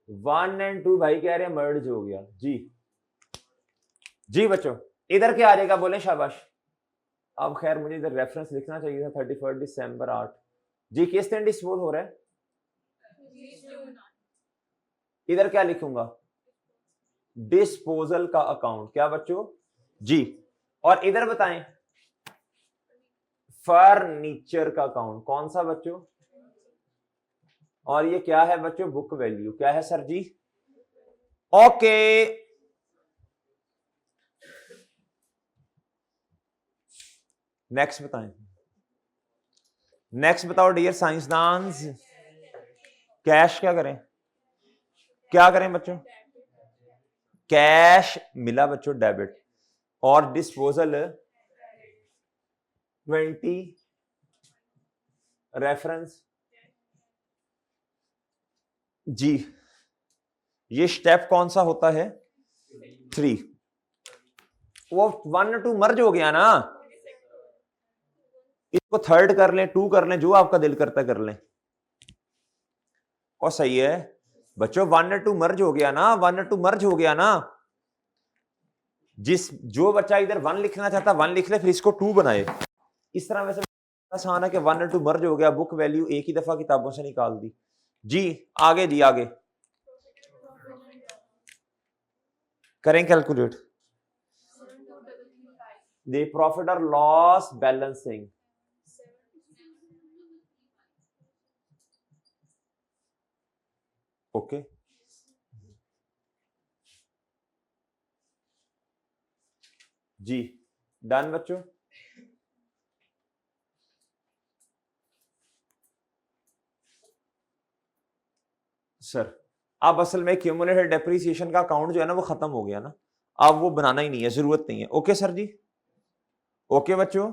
1 एंड 2 भाई कह रहे हैं मर्ज हो गया जी। जी बच्चों इधर क्या आ जाएगा? बोले शाबाश। अब खैर मुझे इधर रेफरेंस लिखना चाहिए था, 31 दिसंबर 8 जी। किस दिन डिस्पोज हो रहा है? इधर क्या लिखूंगा? डिस्पोजल का अकाउंट। क्या बच्चों? जी। और इधर बताएं फर्नीचर का अकाउंट, कौन सा बच्चों? और ये क्या है बच्चों? Book value. क्या है सर जी? ओके नेक्स्ट बताएं, नेक्स्ट बताओ डियर साइंसदान। कैश क्या करें? क्या करें बच्चों? कैश मिला बच्चों डेबिट, और डिस्पोजल 20 रेफरेंस जी। ये स्टेप कौन सा होता है? 3। वो 1 और 2 मर्ज हो गया ना, इसको 3rd कर लें, 2 कर लें, जो आपका दिल करता कर लें। और सही है बच्चों, 1 और 2 मर्ज हो गया ना, 1 और 2 मर्ज हो गया ना। जो बच्चा इधर 1 लिखना चाहता 1 लिख ले, फिर इसको 2 बनाए। इस तरह वैसे आसान है कि 1 और 2 मर्ज हो गया, बुक वैल्यू एक ही दफा किताबों से निकाल दी जी। आगे जी आगे करें कैलकुलेट द प्रॉफिट और लॉस बैलेंसिंग। ओके जी डन बच्चों। सर अब असल में क्यूमुलेटेड डेप्रिसिएशन का अकाउंट जो है ना वो खत्म हो गया ना, अब वो बनाना ही नहीं है, जरूरत नहीं है। ओके सर जी, ओके बच्चों।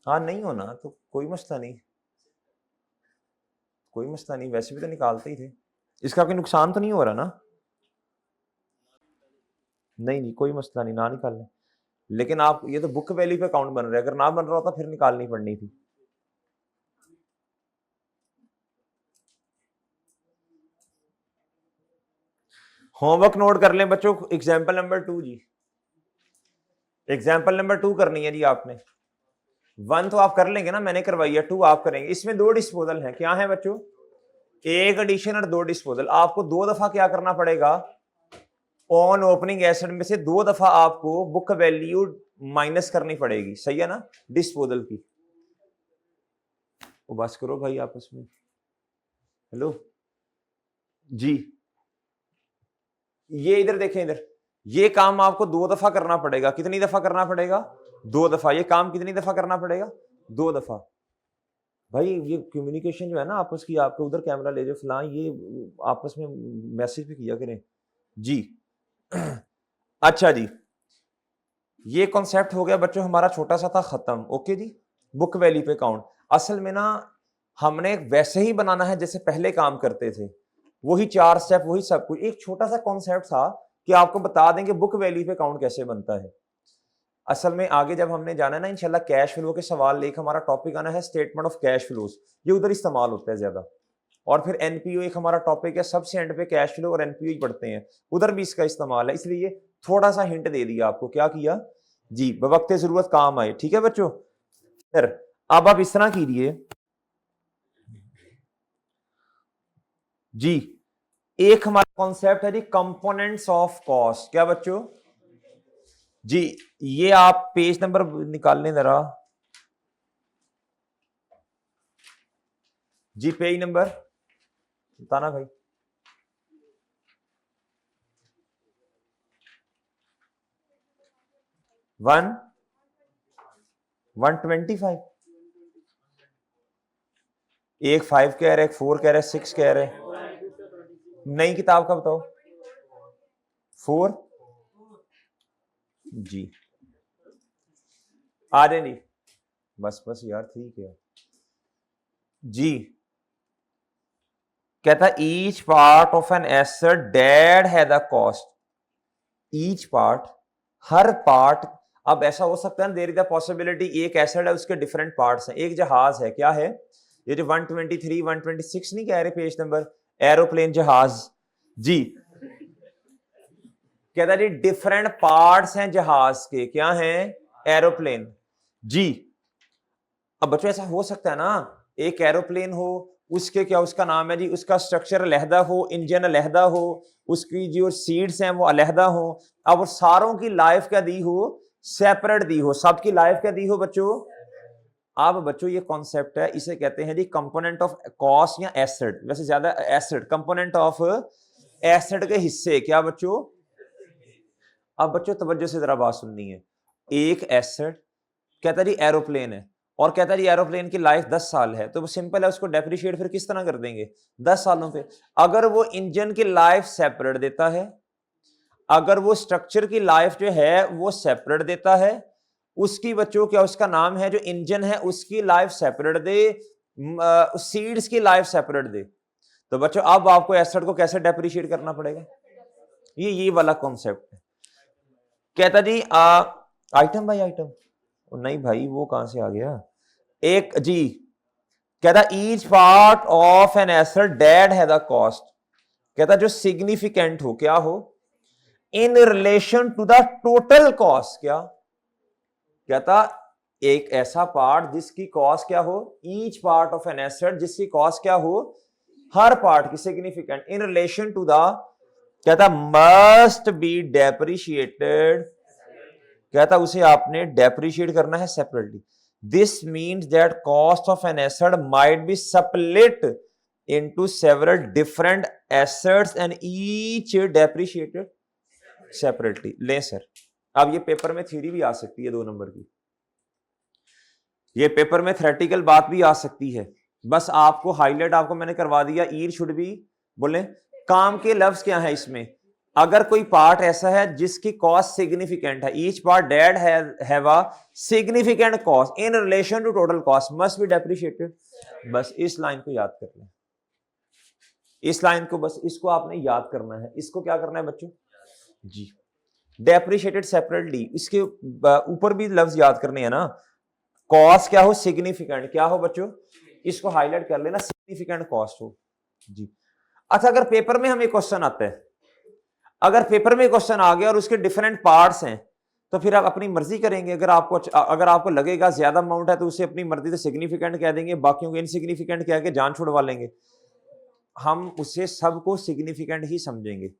हाँ नहीं होना तो कोई मसला नहीं, कोई मसला नहीं, वैसे भी तो निकालते ही थे। इसका कोई नुकसान तो नहीं हो रहा ना? नहीं नहीं कोई मसला नहीं, ना निकाल लें। लेकिन आप ये तो बुक वैल्यू पे अकाउंट बन रहे हैं, अगर ना बन रहा होता फिर निकालनी पड़नी थी। होमवर्क नोट कर लें बच्चों, एग्जाम्पल नंबर 2 जी, एग्जाम्पल नंबर 2 करनी है जी आपने। 1 तो आप कर लेंगे ना, मैंने करवाई है, 2 आप करेंगे। इसमें 2 डिस्पोजल हैं, क्या है बच्चों? एक एडिशन और 2 डिस्पोजल। आपको 2 दफा क्या करना पड़ेगा? ऑन ओपनिंग एसेट में से 2 दफा आपको बुक वैल्यू माइनस करनी पड़ेगी, सही है ना, डिस्पोजल की। वो बस करो भाई आपस में। हेलो जी, ये इधर देखें, इधर ये काम आपको 2 दफा करना पड़ेगा। कितनी दफा करना पड़ेगा? 2 दफा। ये काम कितनी दफा करना पड़ेगा? 2 दफा। भाई ये कम्युनिकेशन जो है ना आपस की, आपको उधर कैमरा ले जाओ फलां, ये आपस में मैसेज भी किया करें जी। अच्छा जी, ये कॉन्सेप्ट हो गया बच्चों हमारा छोटा सा था खत्म। ओके जी, बुक वैल्यू पे काउंट। असल में ना हमने वैसे ही बनाना है जैसे पहले काम करते थे, वही 4 स्टेप, वही सब कुछ। एक छोटा सा कॉन्सेप्ट था कि आपको बता देंगे बुक वैल्यू पे काउंट कैसे बनता है। असल में आगे जब हमने जाना है ना इंशाल्लाह कैश फ्लो के सवाल, एक हमारा टॉपिक आना है स्टेटमेंट ऑफ कैश फ्लोज, ये उधर इस्तेमाल होता है ज्यादा। और फिर एनपीओ एक हमारा टॉपिक है, सबसे एंड पे कैश फ्लो और एनपीओ ही पढ़ते हैं, उधर भी इसका इस्तेमाल है। इसलिए थोड़ा सा हिंट दे दिया आपको, क्या किया जी, बवक्ते जरूरत काम आए। ठीक है बच्चों, फिर अब आप इस तरह कीजिए जी। एक हमारा कॉन्सेप्ट है जी कंपोनेंट्स ऑफ कॉस्ट। क्या बच्चों जी, ये आप पेज नंबर निकालने जरा जी, पेज नंबर बताना भाई। 125, एक 5 कह रहे, एक 4 कह रहे, 6 कह रहे। नई किताब का बताओ। 4 जी, आ रहे नहीं, बस बस यार, ठीक है जी। कहता each part of an asset dead है द कॉस्ट। ईच पार्ट, हर पार्ट। अब ऐसा हो सकता है देयर इज द पॉसिबिलिटी एक एसेट है उसके डिफरेंट पार्ट्स हैं। एक जहाज है, क्या है ये जो 123 126 नहीं कह रहे पेज नंबर, एरोप्लेन जहाज जी। कहता जी डिफरेंट पार्ट्स हैं जहाज के, क्या हैं? एरोप्लेन जी। अब बच्चों ऐसा हो सकता है ना, एक एरोप्लेन हो, उसके क्या उसका नाम है जी, उसका स्ट्रक्चर अलहदा हो, इंजन अलहदा हो, उसकी जो सीट्स हैं वो अलहदा हो। अब वो सारों की लाइफ क्या दी हो? सेपरेट दी हो। सबकी लाइफ क्या दी हो बच्चों? अब बच्चों ये कॉन्सेप्ट है, इसे कहते हैं जी कंपोनेंट ऑफ कॉस्ट या एसेट। वैसे ज्यादा एसेट, कंपोनेंट ऑफ एसेट के हिस्से, क्या बच्चों? अब बच्चों तवज्जो से जरा बात सुननी है। एक एसेट कहता जी एरोप्लेन है, और कहता जी एरोप्लेन की लाइफ 10 साल है, तो वो सिंपल है, उसको डेप्रिशिएट फिर किस तरह कर देंगे? 10 सालों पे। अगर वो इंजन की लाइफ सेपरेट देता है, अगर वो स्ट्रक्चर की लाइफ जो है वो सेपरेट देता है, उसकी बच्चों क्या उसका नाम है, जो इंजन है उसकी लाइफ सेपरेट दे, सीड्स की लाइफ सेपरेट दे, तो बच्चों अब आपको एसेट को कैसे डेप्रिशिएट करना पड़ेगा? ये वाला कॉन्सेप्ट है। कहता जी आइटम बाय आइटम, नहीं भाई वो कहां से आ गया? एक जी, कहता each part of an asset dead है द कॉस्ट। कहता जो सिग्निफिकेंट हो, क्या हो? In relation to the total cost. क्या कहता? एक ऐसा पार्ट जिसकी कॉस्ट क्या हो? Each part of an asset जिसकी कॉस्ट क्या हो? हर पार्ट की significant in relation to the, कहता मस्ट बी डेप्रिशिएटेड। कहता उसे आपने डेप्रिशिएट करना है separately. This means that cost of an asset might be split into several different assets and each depreciated separately. ले सर, अब ये पेपर में थ्योरी भी आ सकती है 2 नंबर की, ये पेपर में थ्योरेटिकल बात भी आ सकती है। बस आपको हाईलाइट आपको मैंने करवा दिया, ईर शुड बी बोले। काम के लफ्ज क्या है इसमें? अगर कोई पार्ट ऐसा है जिसकी कॉस्ट सिग्निफिकेंट है, each part that have a significant cost in relation to total cost must be depreciated. बस इस लाइन को याद कर लें, इस लाइन को, बस इसको आपने याद करना है। इसको क्या करना है बच्चों जी, डेप्रिशिएटेड सेपरेटली। इसके ऊपर भी लफ्ज याद करने हैं ना, कॉस्ट क्या हो, सिग्निफिकेंट क्या हो बच्चों, इसको हाईलाइट कर लेना, सिग्निफिकेंट कॉस्ट हो जी। अच्छा, अगर पेपर में हमें क्वेश्चन आता है, अगर पेपर में क्वेश्चन आ गया और उसके डिफरेंट पार्ट्स हैं, तो फिर आप अपनी मर्जी करेंगे। अगर आपको लगेगा ज्यादा अमाउंट है तो उसे अपनी मर्जी से सिग्निफिकेंट कह देंगे, बाकियों को इनसिग्निफिकेंट कह के जान छुड़वा लेंगे। हम उसे सबको सिग्निफिकेंट ही समझेंगे।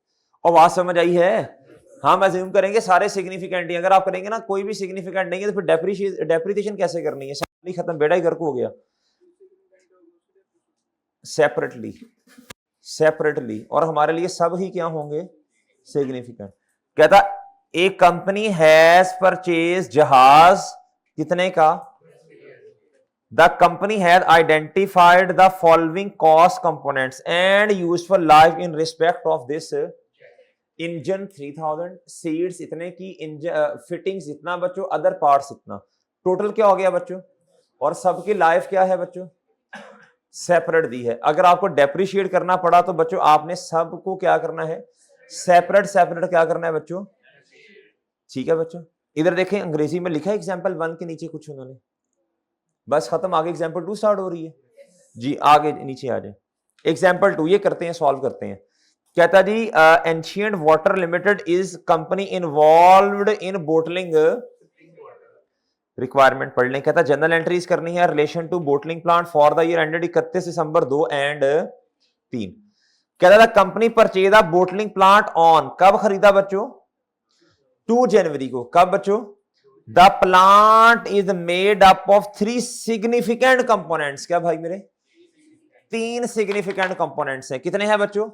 और बात समझ आई है? हम अज्यूम करेंगे सारे सिग्निफिकेंट ही। अगर आप करेंगे ना कोई भी सिग्निफिकेंट नहीं है तो फिर डेप्रिसिएशन कैसे करनी है? सारी खत्म, बेड़ा ही गर्क हो गया। सेपरेटली, सेपरेटली, और हमारे लिए सब ही क्या होंगे, सिग्निफिकेंट। कहता एक कंपनी हैज परचेज जहाज कितने का, the company has identified the following cost components and useful life in respect of this engine 3000, seats इतने की, फिटिंग्स इतना बच्चों, अदर पार्ट्स इतना, टोटल क्या हो गया बच्चों, और सबकी लाइफ क्या है बच्चों, सेपरेट दी है। अगर आपको डेप्रिशिएट करना पड़ा तो बच्चों आपने सबको क्या करना है, सेपरेट सेपरेट क्या करना है बच्चों, ठीक है बच्चों। इधर देखें अंग्रेजी में लिखा है एग्जाम्पल 1 के नीचे कुछ उन्होंने, बस खत्म, आगे एग्जाम्पल 2 स्टार्ट हो रही है जी। आगे नीचे आ जाए, एग्जाम्पल 2 ये करते हैं, सॉल्व करते हैं। कहता जी ancient water limited is company involved in bottling requirement पढ़ लें। कहता जनरल एंट्रीज करनी है relation to bottling plant for the year ended 31 December 2 and 3। कहता था company purchase the bottling plant on, कब खरीदा बच्चों, 2 जनवरी को। कब बच्चों, the plant is made up of 3 significant components. क्या भाई मेरे, 3 सिग्निफिकेंट कंपोनेंट्स हैं। कितने हैं बच्चों,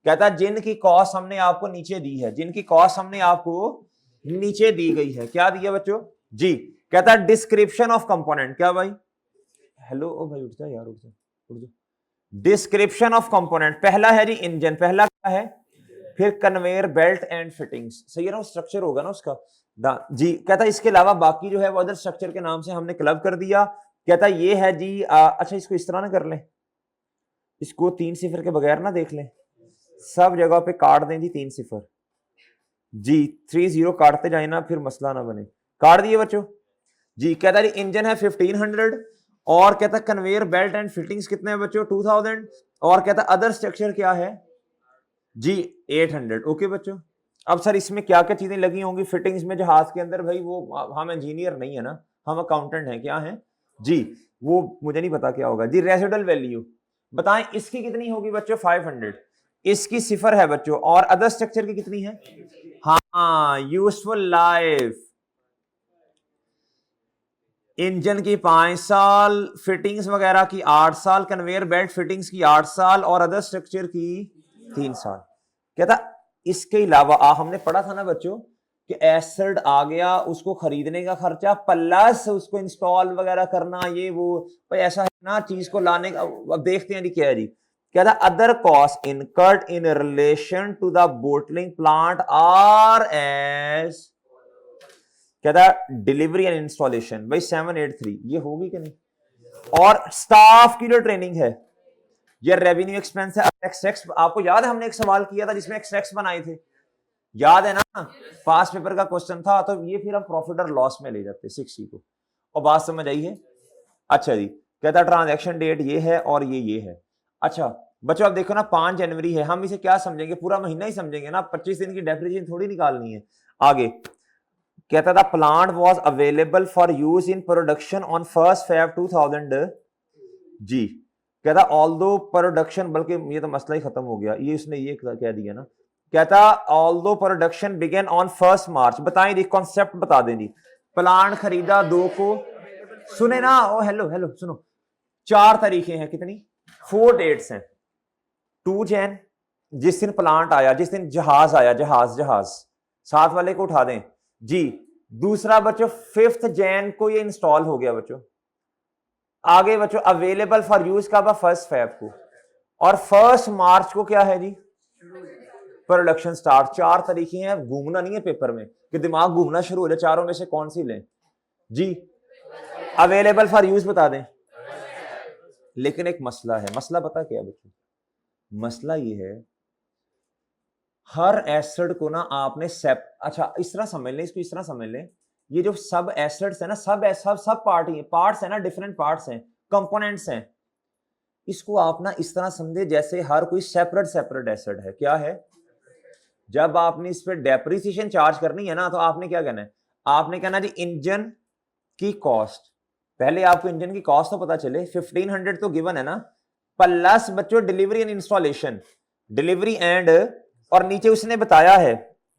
कहता जिनकी कॉस्ट हमने आपको नीचे दी है, जिनकी कॉस्ट हमने आपको नीचे दी गई है। क्या दिया बच्चों जी, कहता डिस्क्रिप्शन ऑफ कंपोनेंट। क्या भाई, हेलो ओ भाई उठ जा यार, उठ जा उठ जा। डिस्क्रिप्शन ऑफ कंपोनेंट, पहला है जी इंजन, पहला क्या है, फिर कन्वेयर बेल्ट एंड फिटिंग्स, सही है ना, स्ट्रक्चर होगा ना उसका जी। कहता इसके अलावा बाकी जो है वो अदर स्ट्रक्चर के नाम से हमने क्लब कर दिया। कहता ये है जी अच्छा इसको इस तरह ना कर लें, इसको 3 सिफर के बगैर ना देख लें, सब जगह पे काट दें जी 3 सिफर जी, 30 काटते जाए ना फिर मसला ना बने। काट दिए बच्चों जी। कहता है इंजन है 1500, और कहता कन्वेयर बेल्ट एंड फिटिंग्स कितने हैं बच्चों 2000, और कहता अदर स्ट्रक्चर क्या है जी 800। ओके बच्चों, अब सर इसमें क्या क्या चीजें लगी होंगी फिटिंग्स में जहाज के अंदर, भाई वो हम इंजीनियर नहीं है ना, हम अकाउंटेंट हैं। क्या है जी, वो मुझे नहीं पता क्या होगा जी। रेसिडुअल वैल्यू बताएं इसकी कितनी होगी बच्चों 500, इसकी सिफर है बच्चों, और अदर स्ट्रक्चर की कितनी है, हाँ यूजफुल लाइफ, इंजन की 5 साल, फिटिंग्स वगैरह की 8 साल, कन्वेयर बेल्ट फिटिंग्स की 8 साल, और अदर स्ट्रक्चर की 3 साल। कहता इसके अलावा हमने पढ़ा था ना बच्चों कि एसेट आ गया, उसको खरीदने का खर्चा प्लस उसको इंस्टॉल वगैरह करना, ये वो भाई ऐसा है ना, चीज को लाने का। अब देखते हैं जी क्या है जी। कहता other cost incurred in relation to the bottling plant are as, कहता डिलीवरी एंड इंस्टॉलेशन, भाई 783 ये होगी कि नहीं, और स्टाफ की जो ट्रेनिंग है, ये रेवेन्यू एक्सपेंस है। एक्सट्रैक्ट्स आपको याद है हमने एक सवाल किया था जिसमें एक्सट्रैक्ट्स बनाए थे, याद है ना, पास पेपर का क्वेश्चन था। तो ये फिर हम प्रॉफिट और लॉस में ले जाते 60 को, और बात समझ आई है। अच्छा जी, कहता ट्रांजैक्शन डेट ये है और ये है। अच्छा बच्चों अब देखो ना 5 जनवरी है, हम इसे क्या समझेंगे, पूरा महीना ही समझेंगे ना, 25 दिन की डेप्रिसिएशन थोड़ी निकालनी है। आगे कहता था plant was available for use in production on 1 Feb 2000 जी। कहता ऑल्दो प्रोडक्शन, बल्कि ये तो मसला ही खत्म हो गया, ये उसने ये कह दिया ना। कहता ऑल्दो प्रोडक्शन बिगेन ऑन 1 मार्च। बताएं जी कॉन्सेप्ट बता दें जी। प्लांट खरीदा 2 को, सुने ना, ओ हेलो हेलो सुनो, 4 तारीखें हैं, कितनी 4 डेट्स हैं। 2 जैन जिस दिन प्लांट आया, जिस दिन जहाज आया, जहाज साथ वाले को उठा दें जी। दूसरा बच्चों 5 जैन को ये इंस्टॉल हो गया बच्चों। आगे बच्चों अवेलेबल फॉर यूज का 1 Feb को, और 1 मार्च को क्या है जी प्रोडक्शन स्टार्ट। 4 तरीके हैं, घूमना नहीं है पेपर में कि दिमाग घूमना शुरू हो जाए, चारों में से कौन सी लें जी। अवेलेबल फॉर यूज बता दें, लेकिन एक मसला है। मसला पता क्या है बच्चों? मसला ये है, हर एसिड को ना आपने अच्छा इस तरह समझ लें, इसको इस तरह समझ लें, ये जो सब एसिड्स है ना, सब पार्ट्स है ना, डिफरेंट पार्ट्स हैं, कंपोनेंट्स हैं। इसको आप ना इस तरह समझे जैसे हर कोई सेपरेट सेपरेट एसिड है। क्या है? जब आपने इस पर डेप्रिसिएशन चार्ज करनी है ना, तो आपने क्या कहना है? आपने कहना जी इंजन की कॉस्ट, पहले आपको इंजन की कॉस्ट तो पता चले, 1500 तो गिवन है ना, प्लस बच्चों delivery and installation, delivery and, और नीचे उसने बताया है,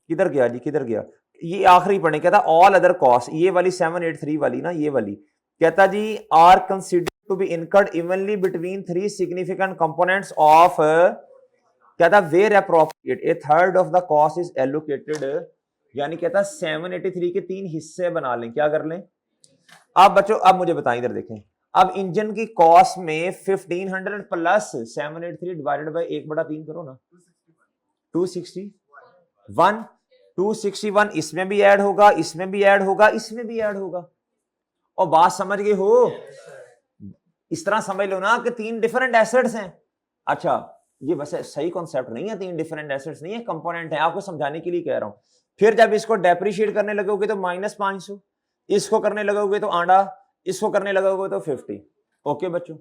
किधर गया जी, किधर गया, ये आखिरी पढ़ने, कहता ऑल अदर कॉस्ट, ये वाली 783 वाली ना, ये वाली, कहता जी are considered to be incurred evenly between 3 significant components of, कहता where appropriate a third of the cost is allocated, यानी कहता 783 के 3 हिस्से बना लें। क्या कर लें? अब बच्चों अब मुझे बताएं, इधर देखें, अब इंजन की कॉस्ट में 1500 प्लस 783 डिवाइडेड बाय 1/3 करो ना, 261, 261 इसमें भी ऐड होगा, इसमें भी ऐड होगा, इसमें भी ऐड होगा। और बात समझ गए हो? इस तरह समझ लो ना कि 3 डिफरेंट एसिड्स हैं। अच्छा ये वैसे सही कॉन्सेप्ट नहीं है, 3 डिफरेंट एसिड्स नहीं है, कंपोनेंट है, आपको समझाने के लिए कह रहा हूं। फिर जब इसको डेप्रिशिएट करने लगोगे तो -500, इसको करने लगोगे तो आंडा, इसको करने लगोगे तो 50। ओके बच्चों,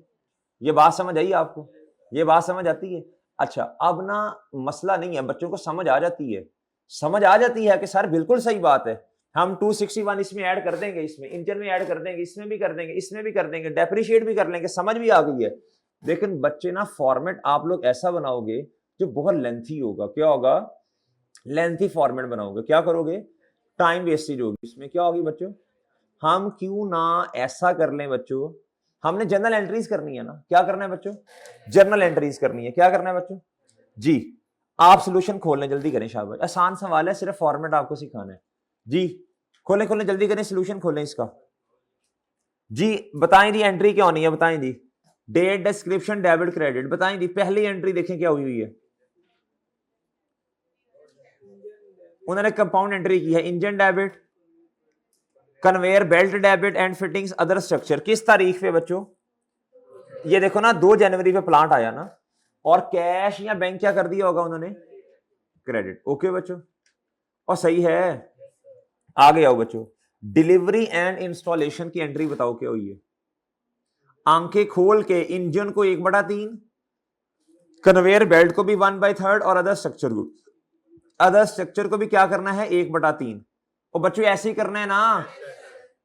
ये बात समझ आई आपको? ये बात समझ आती है? अच्छा अब ना मसला नहीं है, बच्चों को समझ आ जाती है, समझ आ जाती है कि सर बिल्कुल सही बात है, हम 261 इसमें ऐड कर देंगे, इसमें इंजन में ऐड कर देंगे, इसमें भी कर देंगे, इसमें भी कर देंगे, डेप्रिशिएट भी कर लेंगे, समझ भी आ गई है। लेकिन बच्चे ना फॉर्मेट आप लोग ऐसा बनाओगे जो बहुत लेंथी होगा। क्या होगा? लेंथी फॉर्मेट बनाओगे। क्या करोगे? टाइम वेस्टेज होगी इसमें। क्या होगी बच्चों? हम क्यों ना ऐसा कर लें बच्चों, हमने जर्नल एंट्रीज करनी है ना। क्या करना है बच्चों? जर्नल एंट्रीज करनी है। क्या करना है बच्चों जी? आप सोल्यूशन खोल लें, जल्दी करें शाबाश, आसान सवाल है, सिर्फ फॉर्मेट आपको सिखाना है जी। खोलें खोलें, जल्दी करें, सोल्यूशन खोलें इसका जी। बताएं जी एंट्री क्या होनी है, बताएं जी। डेट, डिस्क्रिप्शन, डेबिट, क्रेडिट, बताएं जी। पहली एंट्री देखें क्या हुई है, उन्होंने कंपाउंड एंट्री की है, engine debit, conveyor belt debit and fittings other structure. किस तारीख पे बच्चों? ये देखो ना 2 जनवरी पे प्लांट आया ना, और कैश या बैंक क्या कर दिया होगा उन्होंने? क्रेडिट। ओके बच्चों, और सही है। आगे आओ बच्चों, डिलीवरी एंड इंस्टॉलेशन की एंट्री बताओ क्या हुई है? आंखें खोल के इंजन को 1/3, कन्वेयर बेल्ट को भी 1/3 और अदर स्ट्रक्चर को भी क्या करना है? 1/3। और बच्चों ऐसे ही करना है ना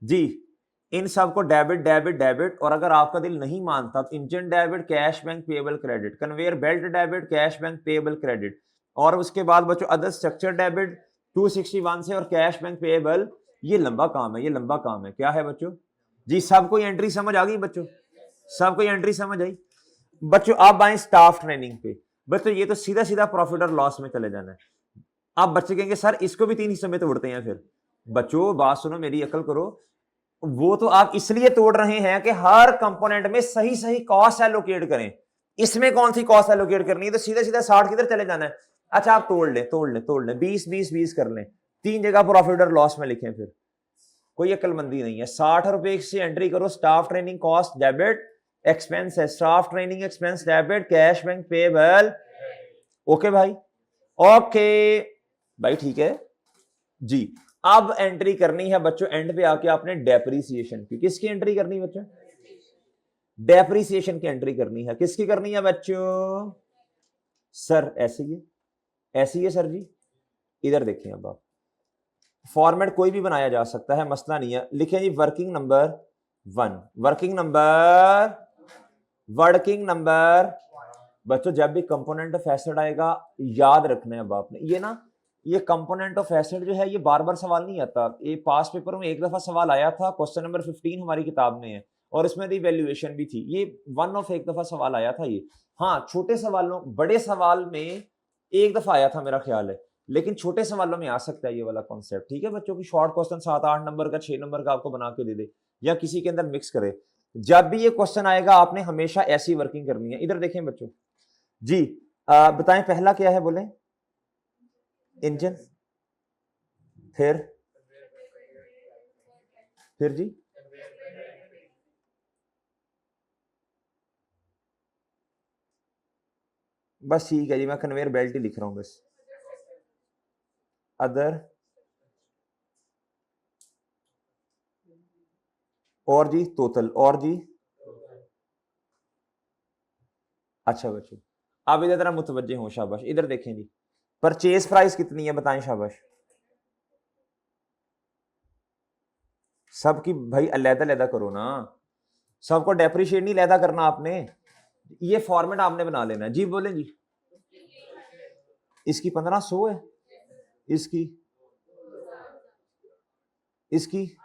जी। इन सबको डेबिट डेबिट डेबिट, और अगर आपका दिल नहीं मानता तो engine debit, cash bank payable credit, conveyor belt debit, cash bank payable credit, और उसके बाद बच्चों अदर स्ट्रक्चर डेबिट 261 से, और कैश बैंक पेएबल। ये लंबा काम है, ये लंबा काम है। क्या है बच्चों जी? सबको एंट्री समझ आ गई बच्चों? सबको एंट्री समझ आई बच्चों? अब आए स्टाफ ट्रेनिंग पे। बच्चों ये तो सीधा सीधा प्रॉफिट और लॉस में चले जाना है। अब बच्चे कहेंगे सर इसको भी 3 हिस्सों में तोड़ते हैं। फिर बच्चों बात सुनो, मेरी अकल करो, वो तो आप इसलिए तोड़ रहे हैं कि हर कंपोनेंट में सही सही कॉस्ट एलोकेट करें। इसमें कौन सी कॉस्ट एलोकेट करनी है? तो सीधा सीधा 60 किधर चले जाना है? अच्छा आप तोड़ लें 20 कर लें, 3 जगह प्रॉफिट और लॉस में लिखें। फिर कोई अकलमंदी नहीं है। 60 रुपए से एंट्री करो, staff training cost debit, expense है staff training expense debit, cash bank payable. Okay भाई, ओके भाई, ठीक है जी। अब एंट्री करनी है बच्चों एंड पे आके आपने डेप्रिसिएशन की। किसकी एंट्री करनी है बच्चों? डेप्रिसिएशन की एंट्री करनी है। किसकी करनी है बच्चों? सर ऐसी है, ऐसी है सर जी। इधर देखें, अब आप फॉर्मेट कोई भी बनाया जा सकता है, मसला नहीं है। लिखें जी वर्किंग नंबर 1, वर्किंग नंबर बच्चों जब भी कंपोनेंट ऑफ एसिड आएगा याद रखना है अब आपने, ये ना ये कंपोनेंट ऑफ एसिड जो है ये बार बार सवाल नहीं आता। ये पास पेपर में एक दफा सवाल आया था, क्वेश्चन नंबर 15 हमारी किताब में है, और इसमें रिवैल्यूएशन भी थी। ये वन ऑफ एक दफा सवाल आया था ये। हाँ छोटे सवालों, बड़े सवाल में एक दफा आया था मेरा ख्याल है, लेकिन छोटे सवालों में आ सकता है ये वाला कॉन्सेप्ट। ठीक है बच्चों की शॉर्ट क्वेश्चन 7-8 नंबर का, 6 नंबर का आपको बना के दे दे, या किसी के अंदर मिक्स करे। जब भी ये क्वेश्चन आएगा आपने हमेशा ऐसी वर्किंग करनी है। इधर देखें बच्चों जी, बताएं पहला क्या है बोले? इंजन, फिर जी बस ठीक है जी, मैं कन्वेयर बेल्ट ही लिख रहा हूं बस। अदर, और जी टोटल, और जी। अच्छा बच्चों, आप इधर तरह मुतवज्जे हो, शाबाश। इधर देखें जी, परचेज प्राइस कितनी है बताएं, शाबाश। सबकी भाई अलहदा अलहदा करो ना, सबको डेप्रिशिएट नहीं अलहदा करना आपने, ये फॉर्मेट आपने बना लेना है। जी बोले जी। इसकी 1500 है, इसकी, इसकी,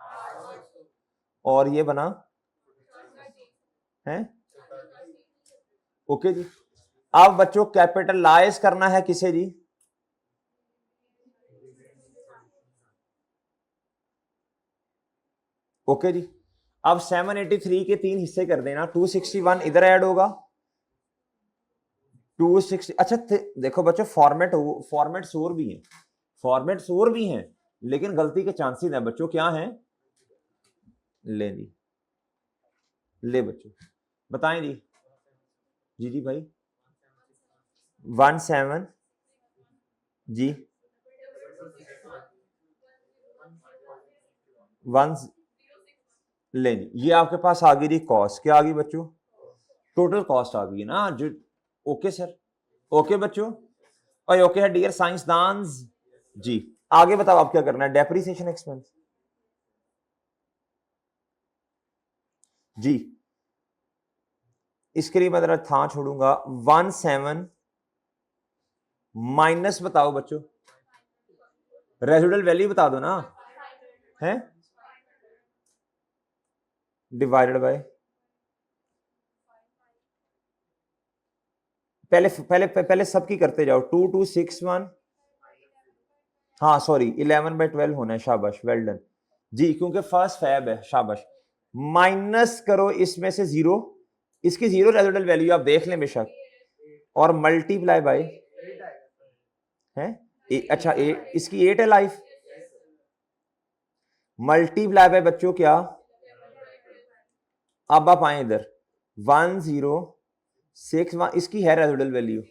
और ये बना है। ओके जी, अब बच्चों कैपिटलाइज करना है किसे जी? ओके जी, अब 783 के 3 हिस्से कर देना, 261 इधर ऐड होगा, 260। अच्छा देखो बच्चों, फॉर्मेट सोर भी है, फॉर्मेट सोर भी हैं, लेकिन गलती के चांसेस हैं बच्चों, क्या हैं? ले जी, ले बच्चों बताएं जी। जी जी भाई, 17 जी, 1 ले जी, ये आपके पास आ गई जी कॉस्ट, क्या आ गई बच्चों? टोटल कॉस्ट आ गई ना जो। ओके सर, ओके बच्चों, और ओके है डियर साइंसदान जी। आगे बताओ आप क्या करना है? डेप्रिसिएशन एक्सपेंस जी, इसके लिए मैं जरा था छोड़ूंगा, 17 माइनस बताओ बच्चों, रेजिडुअल वैल्यू बता दो ना, है डिवाइडेड बाय, पहले पहले पहले सबकी करते जाओ, 2261, हाँ सॉरी 11/12 होना है, शाबाश वेल डन जी, क्योंकि फर्स्ट फैब है, शाबाश। माइनस करो इसमें से 0, इसकी 0 रेजिडुअल वैल्यू आप देख लें बेशक, और मल्टीप्लाई बाय है अच्छा इसकी 8 है लाइफ, मल्टीप्लाई बाय बच्चों क्या? अब आप आए इधर, 1061 इसकी है residual value,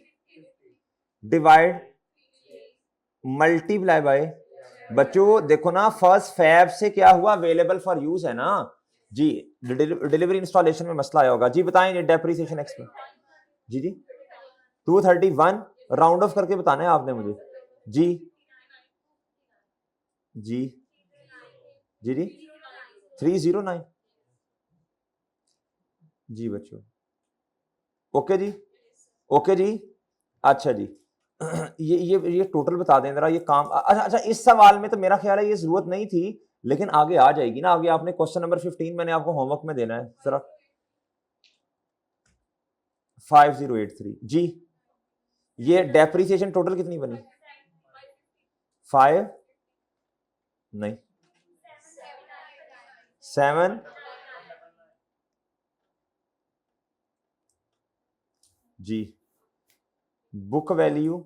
divide multiply by बच्चों, देखो ना फर्स्ट फैब से क्या हुआ, अवेलेबल फॉर यूज है ना जी, डिलीवरी इंस्टॉलेशन में मसला आया होगा जी। बताएं डेप्रिसिएशन एक्सपेंस जी जी, 231 राउंड ऑफ करके बताना है आपने मुझे जी, जी जी जी 309 जी बच्चों, ओके जी, ओके जी, अच्छा जी। ये टोटल बता दें जरा, ये काम अच्छा अच्छा, इस सवाल में तो मेरा ख्याल है ये जरूरत नहीं थी, लेकिन आगे आ जाएगी ना, आगे आपने क्वेश्चन नंबर 15 मैंने आपको होमवर्क में देना है जरा। 5083 जी, ये डेप्रिसिएशन टोटल कितनी बनी? 5 नहीं 7 जी, बुक वैल्यू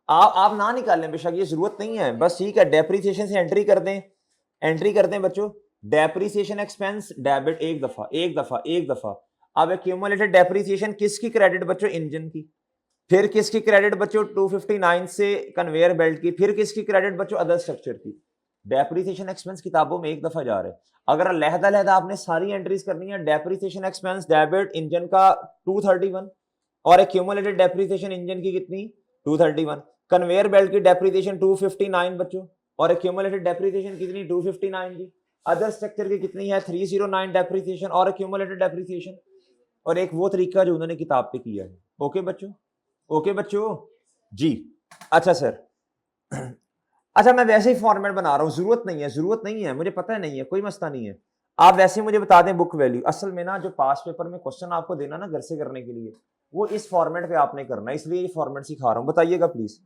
आप ना निकालें बेशक, ये जरूरत नहीं है, बस ठीक है, डेप्रिसिएशन से एंट्री कर दें, एंट्री कर दें बच्चों, डेप्रिसिएशन एक्सपेंस डेबिट एक दफा, एक दफा, एक दफा। अब एक्यूमुलेटेड डेप्रिसिएशन किसकी क्रेडिट बच्चों? इंजन की। फिर किसकी क्रेडिट बच्चों? 259 से कन्वेयर बेल्ट की। फिर किसकी क्रेडिट बच्चों? अदर स्ट्रक्चर की। डेप्रिसिएशन एक्सपेंस किताबों में एक दफा जा रहे हैं, अगर अलहदा अलहदा आपने सारी एंट्रीज करनी है, डेप्रिसिएशन एक्सपेंस डेबिट इंजन का 231, और एक्यूमुलेटेड डेप्रिसिएशन इंजन की कितनी? 231। कन्वेयर बेल्ट की डेप्रिसिएशन 259 बच्चों, और एक्यूमुलेटेड डेप्रिसिएशन कितनी? 259 जी। अदर स्ट्रक्चर की कितनी है? 309 डेप्रिसिएशन और एक्यूमुलेटेड डेप्रिसिएशन, और एक वो तरीका जो उन्होंने किताब पे किया है। ओके बच्चों, ओके बच्चों जी। अच्छा सर, अच्छा मैं वैसे ही फॉर्मेट बना रहा हूं, जरूरत नहीं है, जरूरत नहीं है, मुझे पता है नहीं है, कोई मसला नहीं है, आप वैसे ही मुझे बता दें बुक वैल्यू। असल में ना जो पास पेपर में क्वेश्चन आपको देना ना घर से करने के लिए, वो इस फॉर्मेट पे आपने करना है, इसलिए ये फॉर्मेट सिखा रहा हूं, बताइएगा प्लीज।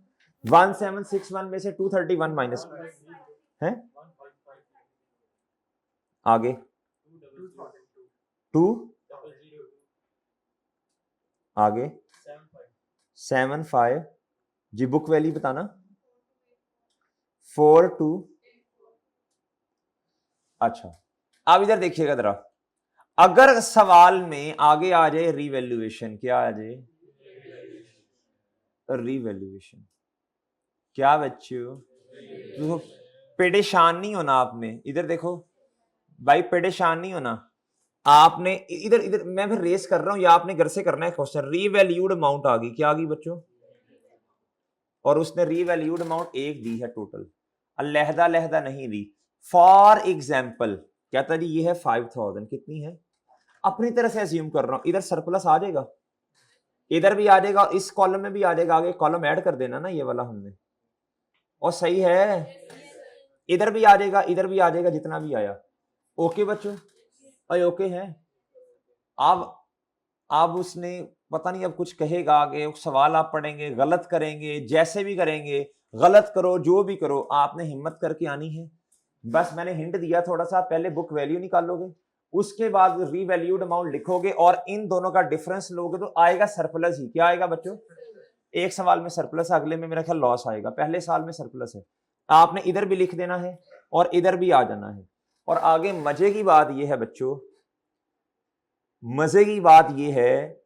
1761 में से 231 माइनस है, आगे 2, आगे 75 जी, बुक वैल्यू बताना 4 2। अच्छा, अब इधर देखिएगा जरा, अगर सवाल में आगे आ जाए रिवैल्यूएशन, क्या आ जाए रिवैल्यूएशन, क्या बच्चों तो परेशान नहीं होना आपने, इधर देखो भाई परेशान नहीं होना आपने, इधर इधर मैं फिर रेस कर रहा हूं या आपने घर से करना है क्वेश्चन। रीवैल्यूड अमाउंट आ गई, क्या आ गई बच्चों, और उसने रीवैल्यूड अमाउंट एक दी है टोटल, अलहदा अलहदा नहीं दी। फॉर एग्जाम्पल कहता जी ये है 5000, कितनी है, अपनी तरह से अज्यूम कर रहा हूं, इधर सरप्लस आ जाएगा, इधर भी आ जाएगा, इस कॉलम में भी आ जाएगा, आगे कॉलम ऐड कर देना ना ये वाला हमने, और सही है, इधर भी आ जाएगा, इधर भी आ जाएगा, जितना भी आया। ओके बच्चों, अरे ओके है। अब उसने पता नहीं अब कुछ कहेगा आगे, सवाल आप पढ़ेंगे, गलत करेंगे, जैसे भी करेंगे, गलत करो जो भी करो, आपने हिम्मत करके आनी है। बस मैंने हिंट दिया थोड़ा सा, पहले बुक वैल्यू निकालोगे, उसके बाद रीवैल्यूड अमाउंट लिखोगे और इन दोनों का डिफरेंस लोगे तो आएगा सरप्लस ही। क्या आएगा बच्चों, एक सवाल में सरप्लस, अगले में मेरा ख्याल लॉस आएगा, पहले साल में सरप्लस है। आपने इधर भी लिख देना है और इधर भी आ जाना है। और आगे मजे की बात यह है बच्चों, मजे की बात यह है,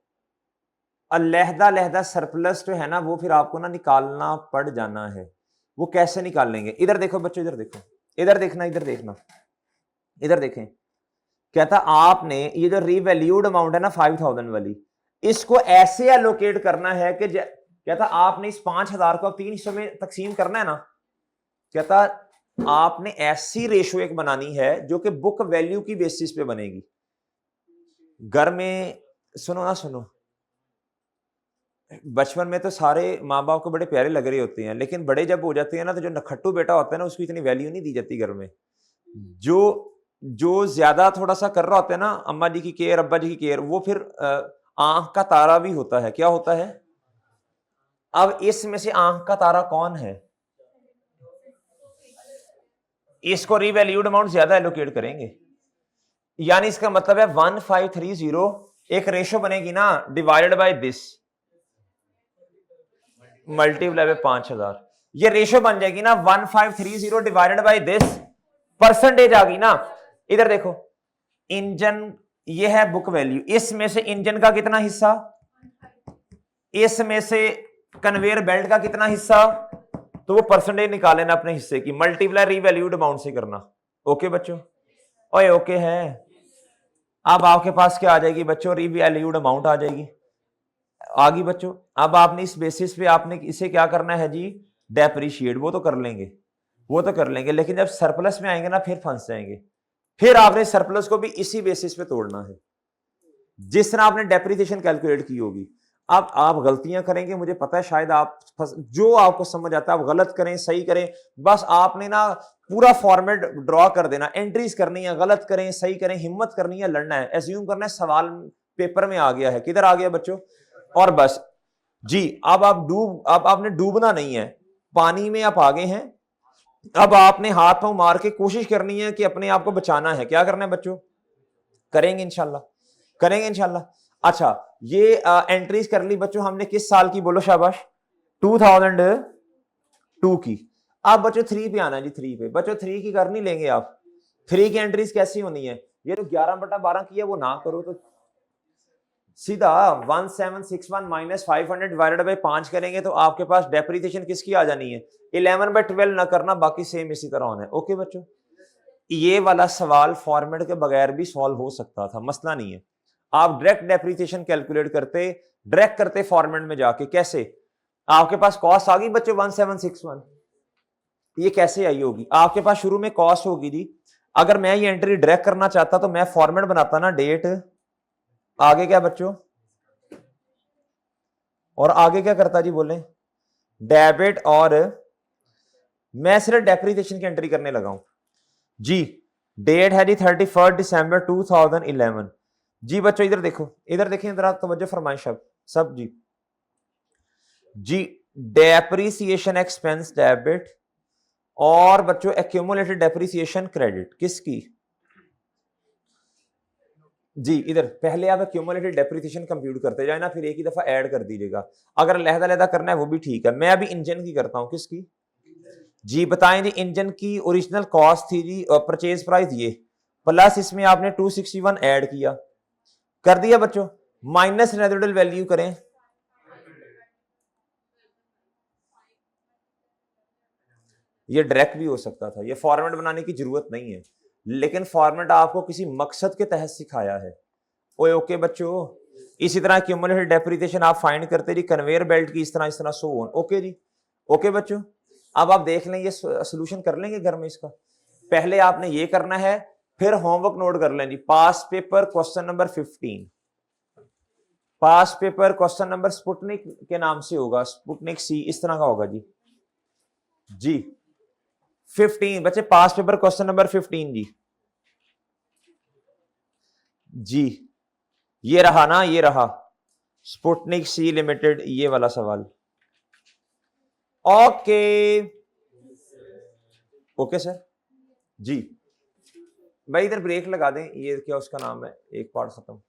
अलहदा अलहदा सरप्लस जो है ना वो फिर आपको ना निकालना पड़ जाना है। वो कैसे निकाल लेंगे, इधर देखो बच्चों, इधर देखो, इधर देखना, इधर देखना, इधर देखें, कहता आपने ये जो रीवैल्यूड अमाउंट है ना 5000 वाली, इसको ऐसे एलोकेट करना है कि कहता आपने इस 5000 को 3 हिस्सों में तकसीम करना है ना, कहता आपने ऐसी रेशो एक बनानी है जो कि बुक वैल्यू की बेसिस पे बनेगी। घर में सुनो ना सुनो, बचपन में तो सारे माँ बाप को बड़े प्यारे लग रहे होते हैं, लेकिन बड़े जब हो जाते हैं ना तो जो नखट्टू बेटा होता है ना उसकी इतनी वैल्यू नहीं दी जाती घर में। जो ज्यादा थोड़ा सा कर रहा होता है ना, अम्मा जी की केयर, अब्बा जी की केयर, वो फिर आंख का तारा भी होता है। क्या होता है, अब इसमें से आंख का तारा कौन है, इसको रीवैल्यूड अमाउंट ज्यादा एलोकेट करेंगे। यानी इसका मतलब है 1530 एक रेशो बनेगी ना, divided by this, multiply by 5000, ये रेशो बन जाएगी ना 1530 डिवाइडेड बाय दिस, परसेंटेज आ गई ना। इधर देखो, इंजन ये है बुक वैल्यू, इसमें से इंजन का कितना हिस्सा, इसमें से कन्वेयर बेल्ट का कितना हिस्सा, तो वो परसेंटेज निकाल लेना अपने हिस्से की, मल्टीप्लाई रीवैल्यूड अमाउंट से करना। ओके बच्चों, ओए ओके है। अब आपके पास क्या आ जाएगी बच्चों, रीवैल्यूड अमाउंट आ जाएगी, आ गई बच्चों। अब आपने इस बेसिस पे आपने इसे क्या करना है जी, डेप्रिशिएट, वो तो कर लेंगे, वो तो कर लेंगे, लेकिन जब सरप्लस में आएंगे ना फिर फंस जाएंगे। फिर आपने सरप्लस को भी इसी बेसिस पे तोड़ना है जिस तरह आपने डेप्रिसिएशन कैलकुलेट की होगी। अब आप गलतियां करेंगे, मुझे पता है, शायद आप जो आपको समझ आता है आप गलत करें सही करें, बस आपने ना पूरा फॉर्मेट ड्रॉ कर देना, एंट्रीज करनी है, गलत करें सही करें, हिम्मत करनी है, लड़ना है, एज्यूम करना है सवाल पेपर में आ गया है, किधर आ गया बच्चों, और बस जी। अब अब आपने डूबना नहीं है, पानी में आप आगे हैं, अब आपने हाथ पांव मार के कोशिश करनी है कि अपने आप को बचाना है। क्या करना है बच्चों, करेंगे इंशाल्लाह, करेंगे इंशाल्लाह। अच्छा, ये एंट्रीज कर ली बच्चों हमने, किस साल की बोलो शाबाश, 2002 की। अब बच्चों 3 पे आना जी, 3 पे बच्चों 3 की कर नहीं लेंगे आप, 3 की एंट्रीज कैसी होनी है, ये तो 11/12 की है वो ना करो, तो सीधा 1761 माइनस 500 डिवाइडेड बाई 5 करेंगे तो आपके पास डेप्रिसिएशन किसकी आ जानी है, 11/12 ना करना, बाकी सेम इसी तरह होना है। ओके बच्चों, ये वाला सवाल फॉर्मेट के बगैर भी सॉल्व हो सकता था, मसला नहीं है। आप डायरेक्ट डेप्रिसिएशन कैलकुलेट करते, डायरेक्ट करते फॉर्मेट में जाके, कैसे, आपके पास कॉस्ट आ गई बच्चों 1761, ये कैसे आई होगी, आपके पास शुरू में कॉस्ट होगी जी। अगर मैं ये एंट्री डायरेक्ट करना चाहता तो मैं फॉर्मेट बनाता ना, डेट, आगे क्या बच्चों, और आगे क्या करता जी बोले, डेबिट, और मैं सिर्फ डेप्रिसिएशन की एंट्री करने लगा हूं जी। डेट है जी 31 दिसंबर 2011 जी। बच्चों इधर देखो, इधर देखें, इधर तवज्जो फरमाएं सब जी। जी डेप्रिसिएशन एक्सपेंस डेबिट, और बच्चों एक्यूमुलेटेड डेप्रिसिएशन क्रेडिट किसकी जी। इधर पहले आप एक्यूमुलेटेड डेप्रिसिएशन कंप्यूट करते जाए ना, फिर एक ही दफा ऐड कर दीजिएगा, अगर लहदा लहदा करना है वो भी ठीक है। मैं अभी इंजन की करता हूं, किसकी, जी बताएं जी, इंजन की ओरिजिनल कॉस्ट थी जी, परचेज प्राइस ये, प्लस इसमें आपने 261 ऐड किया, कर दिया बच्चों, माइनस रेजिडुअल वैल्यू करें, ये डायरेक्ट भी हो सकता था, ये फॉर्मेट बनाने की जरूरत नहीं है, लेकिन फॉर्मेट आपको किसी मकसद के तहत सिखाया है। ओए ओके बच्चों, इसी तरह क्यूमुलेटेड डेप्रिसिएशन आप फाइंड करते जी, कन्वेयर बेल्ट की इस तरह सो ऑन। ओके जी, ओके बच्चों, अब आप देख लें, ये सोल्यूशन कर लेंगे घर में इसका। पहले आपने ये करना है, फिर होमवर्क नोट कर लें जी, पास पेपर क्वेश्चन नंबर 15, पास पेपर क्वेश्चन नंबर स्पुटनिक के नाम से होगा, स्पुटनिक सी इस तरह का होगा जी। जी 15 बच्चे, पास पेपर क्वेश्चन नंबर 15 जी। जी ये रहा ना, ये रहा स्पुटनिक सी लिमिटेड, ये वाला सवाल। ओके ओके सर जी, भाई इधर ब्रेक लगा दें, ये क्या उसका नाम है, एक पार्ट खत्म।